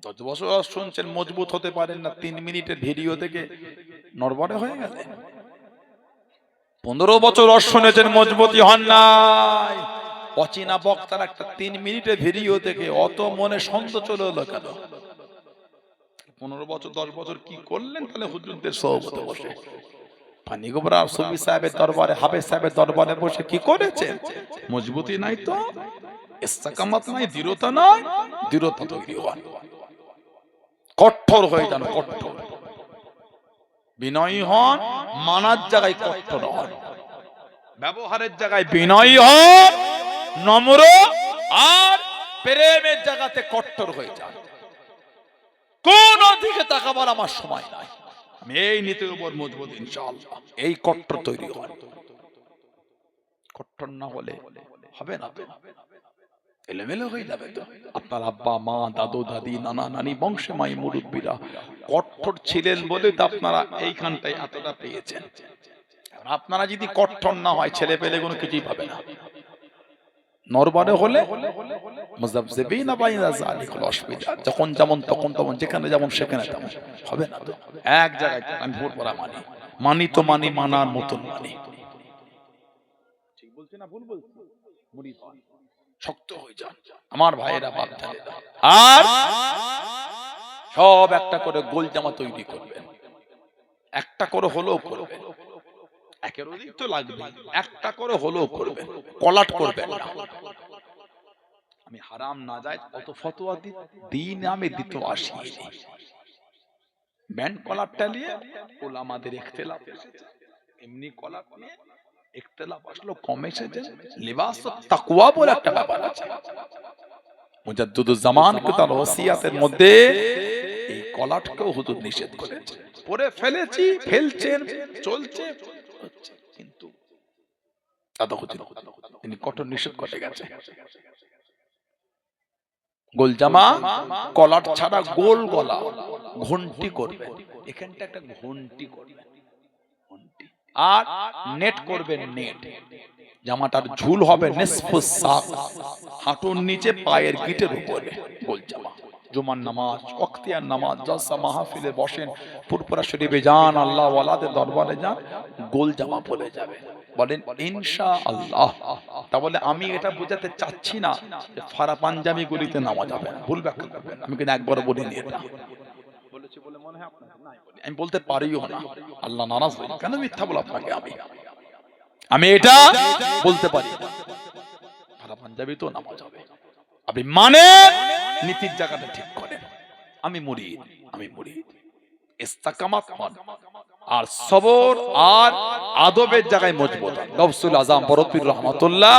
10 বছর শুনছেন মজবুত হতে পারেন না, 3 মিনিটের ভিডিও থেকে নড়বড়ে হয়ে গেলেন। 15 বছর শুনেছেন মজবুতি হন নাই। অচেনা বক্তার একটা 3 মিনিটের ভিডিও থেকে অত মনে সন্দেহ চলে এলো কেন? 15 বছর 10 বছর কি করলেন তাহলে হুজুরদের সোহবতে বসে? পানি গোবরা সুফি সাহেবের দরবারে, হাফেজ সাহেবের দরবারে বসে কি করেছেন? মজবুতি নাই তো, ইস্তেকামাত নাই, দৃঢ়তা নাই। দৃঢ়তা তৈরি হন, কঠোর হয়ে যান, কঠোর। বিনয়ী হন, মানার জায়গায় কঠোর হন, ব্যবহারের জায়গায় বিনয়ী হন, নম্র, আর প্রেমের জায়গাতে কঠোর হয়ে যান। কোন দিকে তাকাবার আমার সময় নাই, আমি এই নীতির উপর মজবুত ইনশাআল্লাহ। এই কঠোর তৈরি হন, কঠোর না হলে হবে না তো, এলোমেলো হয়ে যাবে তো। আপনার আব্বা মা দাদু দাদি নানা নানি বংশে মাই মুরব্বীরা কঠোর ছিলেন বলে তো আপনারা এইখানটায় এতটা পেয়েছেন। আপনারা যদি কঠোর না হয়, ছেলে পেলে কোনো কিছুই পাবে না। নরবরে হলে মুযাবযাবিনা বাইনা যালিকা অসুবিধা, যখন যেমন তখন তেমন, যেখানে যেমন সেখানে তেমন হবে না তো। এক জায়গায় আমি ভোট পড়া মানি, মানি তো মানি, মানার মতন মানি। ঠিক বলছি না ভুল বলছি? মুরিদ হন, শক্ত হয়ে যান আমার ভাইয়েরা, বাপ জানেরা। আর সব একটা করে গোল জামা তৈরি করবেন, একটা করে হলেও করবেন। একের অধিক তো লাগবে, একটা করে হলেও করবেন, কলাট করবেন না। আমি হারাম না যায় অত ফতোয়া দিন আমি দিতে আসিনি। ব্যান্ড কলারটা নিয়ে ওলামাদের ইখতিলাফ এসেছে, এমনি কলার নিয়ে ইখতিলাফ আসলো, কম এসেছে। লিবাস তাকওয়া বলে একটা ব্যাপার আছে, মুজাদ্দিদুজ জামান কে তার ওসিয়াতের মধ্যে এই কলাটকেও হুজুর নিষেধ করেছে। পরে ফেলেছি, ফেলছেন, চলছে, কিন্তু দাদা হুজুর তিনি কঠোর নিষেধ করে গেছে। গোল জামা, কলার ছাড়া গোল গলা, ঘন্টি করবেন, এখানটা একটা ঘন্টি করবেন, ঘন্টি। আর নেট করবেন, নেট। জামাটার ঝুল হবে নিসফুস সাক, হাঁটুর নিচে পায়ের গিটের উপরে। গোল জামা, জুমার নামাজ, ওয়াক্তিয়ার নামাজ, জলসা মাহফিলে বসেন, ফুরফুরা শরীফে যান, আল্লাহ ওয়ালাদের দরবারে যান, গোল জামা পরে যাবেন। বলেন ইনশাআল্লাহ। তা বলে আমি এটা বোঝাতে চাচ্ছি না যে ফারা পাঞ্জাবি গুলিতে নামাজ হবে না, ভুল ব্যাখ্যা করবেন। আমি কিন্তু একবার বলিনি এটা, বলেছি বলে মনে হয় আপনাদের নাই বলি, আমি বলতে পারিও না, আল্লাহ নারাজ হই কেন মিথ্যা বল আপনাকে। আমি এটা বলতে পারি না, ফারা পাঞ্জাবি তো নামাজ হবে। আপনি মানে নীতির জায়গাটা ঠিক করেন। আমি মুরিদ, আমি মুরিদ। ইস্তেকামাত হন, আর সবর আর আদবের জায়গায় মজবুত। গাউসুল আজম বরপীর রহমাতুল্লাহ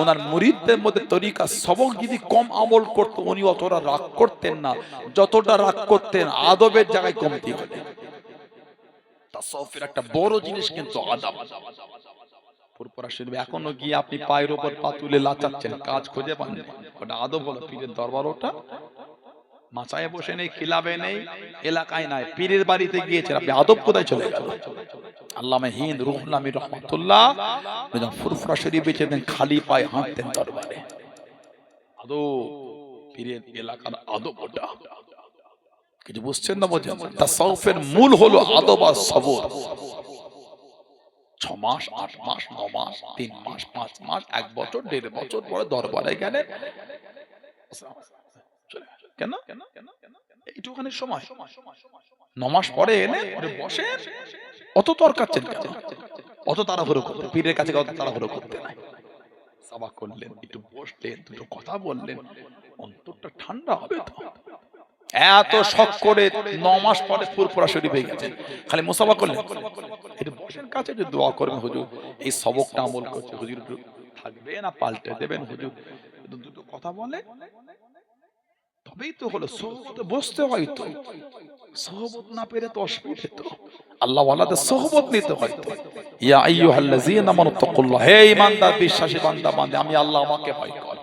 ওনার মুরিদদের মধ্যে তরিকা সবক যদি কম আমল করতো, উনি অতটা রাগ করতেন না, যতটা রাগ করতেন আদবের জায়গায় কমতি হতেন। তাসাউফের একটা বড় জিনিস কিন্তু আদব। পুরপুরা শরীফ এখনো গিয়ে আপনি পায়ের উপর পা তুলে লাচাচ্ছেন, কাজ খুঁজে পান, ওটা আদব হলো। পীরের দরবার ওটা মাচায় বসে নেই, খিলাবে নেই, এলাকায় নাই, পীরের বাড়িতে গিয়েছেন আপনি, আদব কোথায় চলে গেল? আল্লামা হিন্দ রুহুল আমিন রহমাতুল্লাহ ফুরফুরা শরীফ বেঁচেছেন, খালি পায়ে হাঁটতেন দরবারে। আদব, পীরের এলাকার আদব ওটা। কিছু বুঝছেন না? বোঝেন? তাসাউফের মূল হলো আদব আর সবর। 6 মাস 8 মাস 9 মাস 3 মাস 5 মাস 1 বছর 1.5 বছর পরে দরবারে গেলে কেন এইটুখানি সময় 9 মাস পরে এনে বসে অত তরকাচ্ছেন কেন? অত তাড়াহুড়ো করতে, পীরের কাছে অত তাড়াহুড়ো করতে নাই। সাবা করলেন, একটু বসলেন, দুটো কথা বললেন, অন্তরটা ঠান্ডা হবে তো। এত শখ করে 9 মাস পরে ফুরফুরা শরীফ হয়ে গেছেন, খালি মুসাফা করলেন, একটু বসেন কাছে, একটু দোয়া করবেন, হুজুর এই সবকটা আমল করছে, হুজুর একটু থাকবে না পাল্টে দেবেন, হুজুর দুটো কথা বলে, তবেই তো হলো। সোহবতে বসতে হয় তো, সোহবত না পেরে তো অসুবিধা। তো আল্লাহ ওয়ালাদের সোহবত নিতে হয় তো। ইয়া আইয়ুহাল্লাযীনা আমানু তাকুল্লাহ, হে ঈমানদার বিশ্বাসী বান্দা বান্দী, আমি আল্লাহ, আমাকে ভয় কর।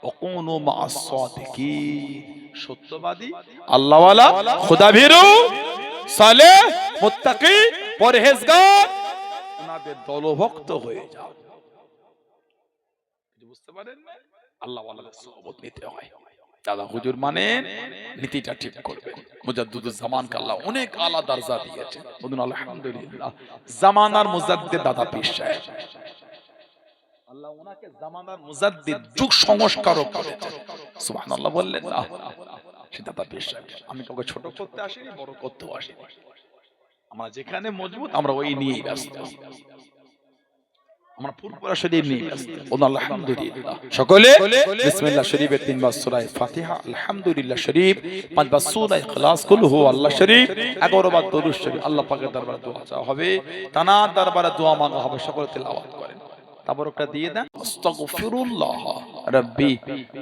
ওয়াকুনু মা'আস সাদিকিন, সত্যবাদী, আল্লাহ ওয়ালা, খোদাভীরু, সালেহ, মুত্তাকি, পরহেজগার, ওনাদের দলভুক্ত হয়ে যাও। বুঝতে পারেন না? আল্লাহ ওয়ালাদের সোহবত নিতে হয়। দাদা হুজুর মানে নীতিটা ঠিক করবে। মুজাদ্দিদুজ জামানকে আল্লাহ অনেক আলা দরজা দিয়েছে, বলুন আলহামদুলিল্লাহ। জামানার মুজাদ্দিদ দাদা পীর সাহেব, আল্লাহ ওনাকে জামানার মুজাদ্দিদ, যুগ সংস্কারক করেছে। সুবহানাল্লাহ বললেন না? সেটা দাদা পীর সাহেব। আমি কাউকে ছোট করতে আসিনি, বড় করতেও আসিনি। আমরা যেখানে মজবুত আমরা ওই নিয়েই ব্যস্ত। আমরা ফুরফুরা শরীফ নিয়ে ব্যস্ত, বলুন আলহামদুলিল্লাহ। সকলে বিসমিল্লাহ শরীফের 3 বার সূরা ফাতিহা, আলহামদুলিল্লাহ শরীফ 5 বার সূরা ইখলাস, কুল হু আল্লাহ শরীফ 11 বার দরুদ শরীফ। আল্লাহ পাকের দরবারে দোয়া চাওয়া হবে, তানার দরবারে দোয়া মাঙ্গা হবে। সকলে তেলাওয়াত করেন, তাবারকটা দিয়ে দেন। আস্তাগফিরুল্লাহ রাব্বি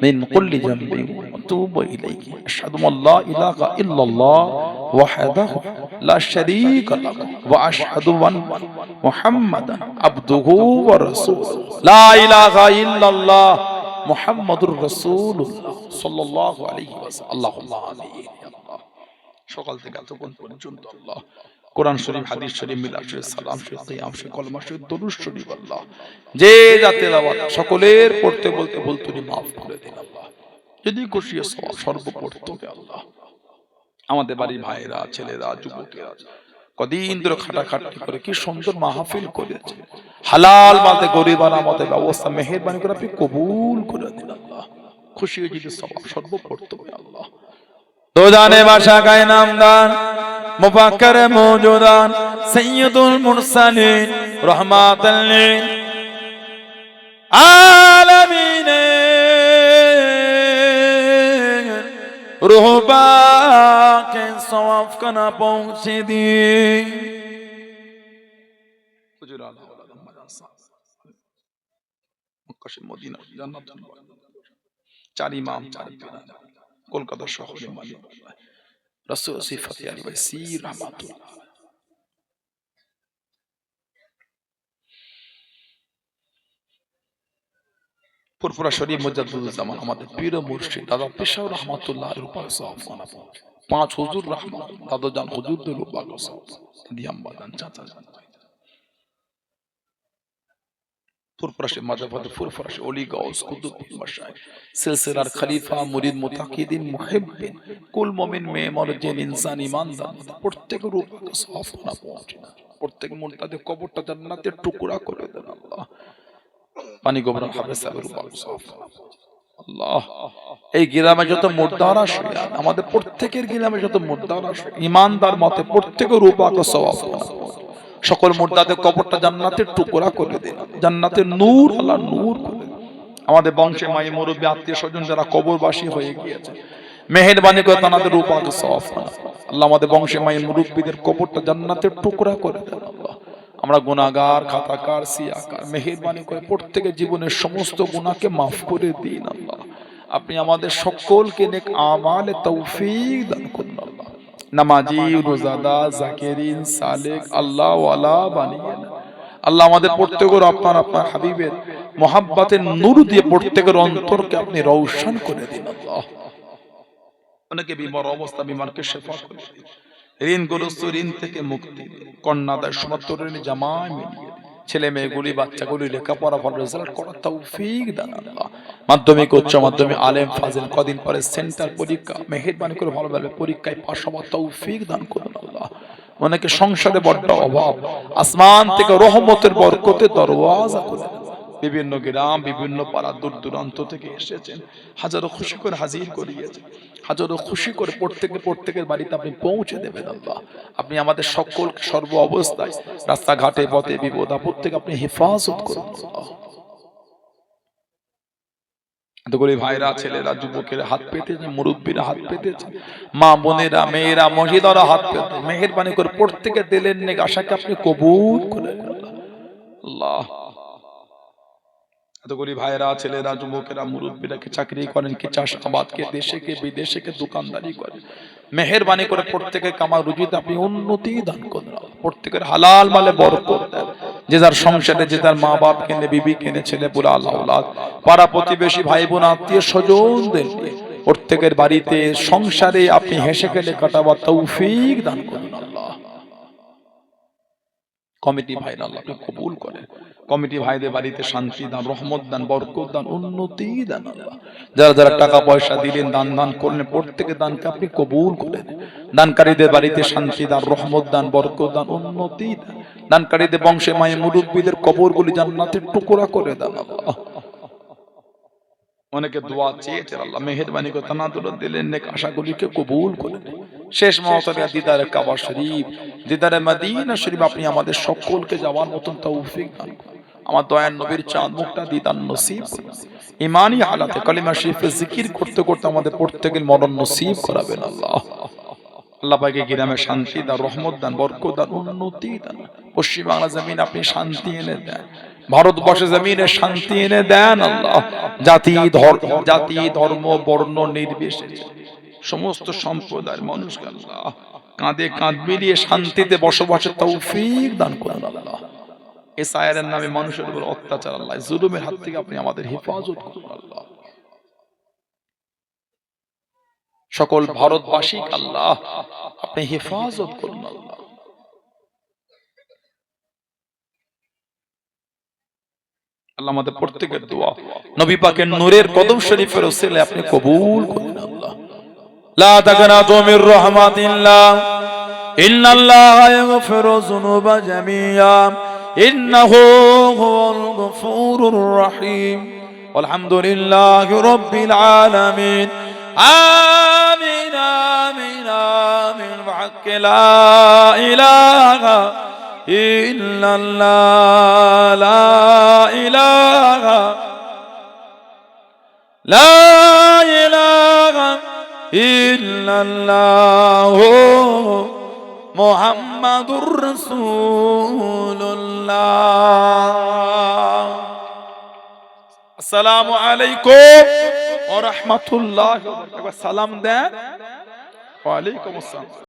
মিন কুল্লি যামবি ওয়া আতুবু ইলাইহি, আশহাদু আল্লা ইলাহা ইল্লাল্লাহ ওয়াহদাহু লা শারীকা লাহু ওয়া আশহাদু আন্না মুহাম্মাদান আবদুহু ওয়া রাসূলুহু, লা ইলাহা ইল্লাল্লাহ মুহাম্মাদুর রাসূলুল্লাহ সাল্লাল্লাহু আলাইহি ওয়াসাল্লাম। আল্লাহুম্মা আমিন। আল্লাহ সকাল থেকে এতক্ষণ পর্যন্ত আল্লাহ কোরআন শরীফ, হাদিস শরীফ, মিলাদ শরীফ, সালাম শরীফ, কিয়াম শরীফ, কলমা শরীফ, দরুদ শরীফ, আল্লাহ যে যাতে তেলাওয়াত সকলের পড়তে বলতে বলতে মাফ করে দিন আল্লাহ। যদি খুশি সওয়াব সর্ব পড়তে হবে আল্লাহ। আমাদের বাড়ির ভাইরা, ছেলেরা, যুবকেরা কদিন ধরে খাটাখাটি করে কি সুন্দর মাহফিল করেছে, হালাল মাতে গরিব আমাদের ব্যবস্থা মেহেরবানি করে আপনি কবুল করে দিন আল্লাহ। খুশি হয়ে যদি সওয়াব সর্ব পড়তে হবে আল্লাহ। তো জানে বাসা গায়ে নামদার মুফাক্কির মওজুদান সাইয়্যিদুল মুরসালিন রাহমাতাল লিল আলামিন, रूह पाके सवाफ करना पहुंचे दिए। মদিনা জান্নাতুল চার ইমাম, চার কলকাতা শহরে মালিক রাসূল সিফাতি আলী ভাই সি রহমাতুল্লাহ। ফুরফুরা শরীফ মুজাদ্দিদুজ জামান আমাদের পীর মুর্শিদ দাদা পেশাউর রহমাতুল্লাহর উপর সওয়াব খানা 5 হুজুর রহমান দাদা জান হুজুরদের উপর সওয়াব দিয়াম বাদান চাচা জান। ফুরফুরা শরীফ মাযহাব ফুরফুরা শরীফ ওলি গাউস কুতুব মাশায়েখ সিলসিলার খলিফা মুরিদ মুতাকিদিন মুহিব্বিন কুল মুমিন মেমর জিন ইনসান ইমানদার প্রত্যেকের উপর সওয়াব খানা পৌঁছে, প্রত্যেক মুরতাদের কবরটা জান্নাতের টুকরা করে দেন আল্লাহ। পানি গোবর হাফেজ সাহেবের উপর সওয়াব আল্লাহ। এই গ্রামে যত মুর্দারা শুয়ে আমাদের প্রত্যেকের গ্রামে যত মুর্দারা শুয়ে ইমানদার মতে প্রত্যেকের উপর সওয়াব, সকল মুর্দাদের কবরটা জান্নাতের টুকরা করে দেন, জান্নাতের নূর আল্লাহ নূর করে দেন। আমাদের বংশে মাই মুরব্বি আত্মীয় স্বজন যারা কবরবাসী হয়ে গিয়েছে মেহেরবানি করে তাদের উপর সওয়াব আল্লাহ আমাদের বংশে মায়ের মুরব্বীদের কবরটা জান্নাতের টুকরা করে দেন আল্লাহ। আমরা গুনাহগার, খাতাকার, সিয়াকার, মেহেরবানি করে প্রত্যেকের জীবনের সমস্ত গুনাহকে মাফ করে দিন আল্লাহ। আপনি আমাদের সকলকে নেক আমালে তৌফিক দান করুন আল্লাহ। নামাজি, রোজাদার, জাকিরিন, সালেক, আল্লাহ ওয়ালা বানিয়ে দেন আল্লাহ। আমাদের প্রত্যেকের আপনার আপনার হাবিবের মোহাব্বতের নূর দিয়ে প্রত্যেকের অন্তরকে আপনি রৌশন করে দিন আল্লাহ। অনেকে বিমার অবস্থা, বিমারকে শেফা করে দিন, ঋণগ্রস্ত ঋণ থেকে মুক্তি দিন, কন্যাদায় সমস্ত ঋণ জামায় মিলিয়ে দিন, ছেলে মেয়েগুলি বাচ্চাগুলি লেখাপড়া ভালো রেজাল্ট করার তৌফিক দান আল্লাহ। মাধ্যমিক, উচ্চ মাধ্যমিক, আলেম ফাজিল কদিন পরে সেন্টার পরীক্ষা, মেহেরবানি করে ভালোভাবে পরীক্ষায় পাশ হওয়ার তৌফিক দান করুন আল্লাহ। অনেকে সংসারে বড্ড অভাব, আসমান থেকে রহমতের বরকতে দরওয়াজা করে দেন। বিভিন্ন গ্রাম, বিভিন্ন পাড়া, দূর দূরান্ত থেকে এসেছেন, হাজারো খুশি করে হাজির করিয়েছেন, হাজারো খুশি করে প্রত্যেকের বাড়িতে আপনি পৌঁছে দেবেন আল্লাহ। আপনি আমাদের সকলকে সর্ব অবস্থায়, রাস্তাঘাটে, পথে, বিপদ আপদ থেকে আপনি হেফাজত করুন আল্লাহ। এতগুলি ভাইরা, ছেলেরা, যুবকেরা হাত পেতেছে, মুরব্বীরা হাত পেতেছে, মা বোনেরা, মেয়েরা, মহিলারা হাত পেতে, মেহেরবানি করে প্রত্যেকের দিলের নেক আশাকে আপনি কবুল করেন আল্লাহ। এতগুলি ভাইরা, ছেলেরা, যুবকেরা, মুরব্বীরা কে চাকরি করেন, কে চাষাবাদ, কে দেশে, কে বিদেশে, কে দোকানদারি করেন, মেহেরবানি করে প্রত্যেকের কামা রুজিতে আপনি উন্নতি দান করুন, প্রত্যেকের হালাল মালে বরকত দেন। যে যার সংসারে, যে তার মা বাপ কেনে, বিবি কেনে, ছেলে পুরা আল্লাহ, পাড়া প্রতিবেশী, ভাই বোন, আত্মীয় স্বজনদের প্রত্যেকের বাড়িতে সংসারে আপনি হেসে খেলে কাটাবার তৌফিক দান করুন আল্লাহ। কমিটি ভাইরা আল্লাহ আপনি কবুল করেন, কমিটি ভাইদের বাড়িতে শান্তি দান, রহমত দান, বরকত দান, উন্নতি দান আল্লাহ। যারা যারা টাকা পয়সা দিলেন, দান করলেন, প্রত্যেকের দানকে আপনি কবুল করেন। দানকারীদের বাড়িতে শান্তি দান, রহমত দান, বরকত দান, উন্নতি দান। দানকারীদের বংশে মায়ে মুরব্বীদের কবরগুলি জান্নাতের টুকরা করে দান আল্লাহ। অনেকে দোয়া চেয়েছে আল্লাহ, মেহেরবানি করে তানাদুল দিলেন, নেক আশাগুলিকে কবুল করে নেন। শেষ মহতবে দিদারে কাবা শরীফ, দিদারে মদিনা শরীফ আপনি আমাদের সকলকে যাওয়ার মতন তৌফিক দান করুন। আমার দয়ার নবীর চাঁদ মুখটা দিদার নসিব করুন। ইমানি হালাতে কালিমা শরীফে জিকির করতে করতে আমাদের প্রত্যেকের মরণ নসিব করাবেন আল্লাহ। আল্লাহ পাকে গ্রামে শান্তি দান, রহমত দান, বরকত দান, উন্নতি দান। পশ্চিম বাংলা জমিন আপনি শান্তি এনে দেন, ভারতবর্ষের জমিনে শান্তি এনে দেন আল্লাহ। জাতি ধর্ম বর্ণ নির্বিশেষে সমস্ত সম্প্রদায়ের মানুষকে আল্লাহ কাঁধে কাঁধ মিলিয়ে শান্তিতে বসবাসের তৌফিক দান করুন আল্লাহ। এই সায়েরের নামে মানুষের উপর অত্যাচার আল্লাহ, জুলুমের হাত থেকে আপনি আমাদের হেফাজত করুন আল্লাহ। সকল ভারতবাসী আল্লাহ আপনি হেফাজত করুন আল্লাহ। আল্লাহ আমাদের প্রত্যেকের দোয়া নবী পাকের নূরের কদম শরীফের ওসিলে আপনি কবুল করুন আল্লাহ। লা তাকনাতু মির রাহমাতিল্লাহ, ইন্নাল্লাহা ইয়াগফিরু যুনুবা জামিআ, ইন্নাহু হুয়াল গফুরুর রহিম। আলহামদুলিল্লাহি রাব্বিল আলামিন। আমিন আমিন আমিন। বিহাক্কি লা ইলাহা ইল্লাল্লাহ, লা ইলাহা ইল্লাল্লাহ, মুহাম্মাদুর রাসূলুল্লাহ। আসসালামু আলাইকুম ওয়া রাহমাতুল্লাহি ওয়া বারাকাতুহু। সালাম দেন। ওয়া আলাইকুম আসসালাম।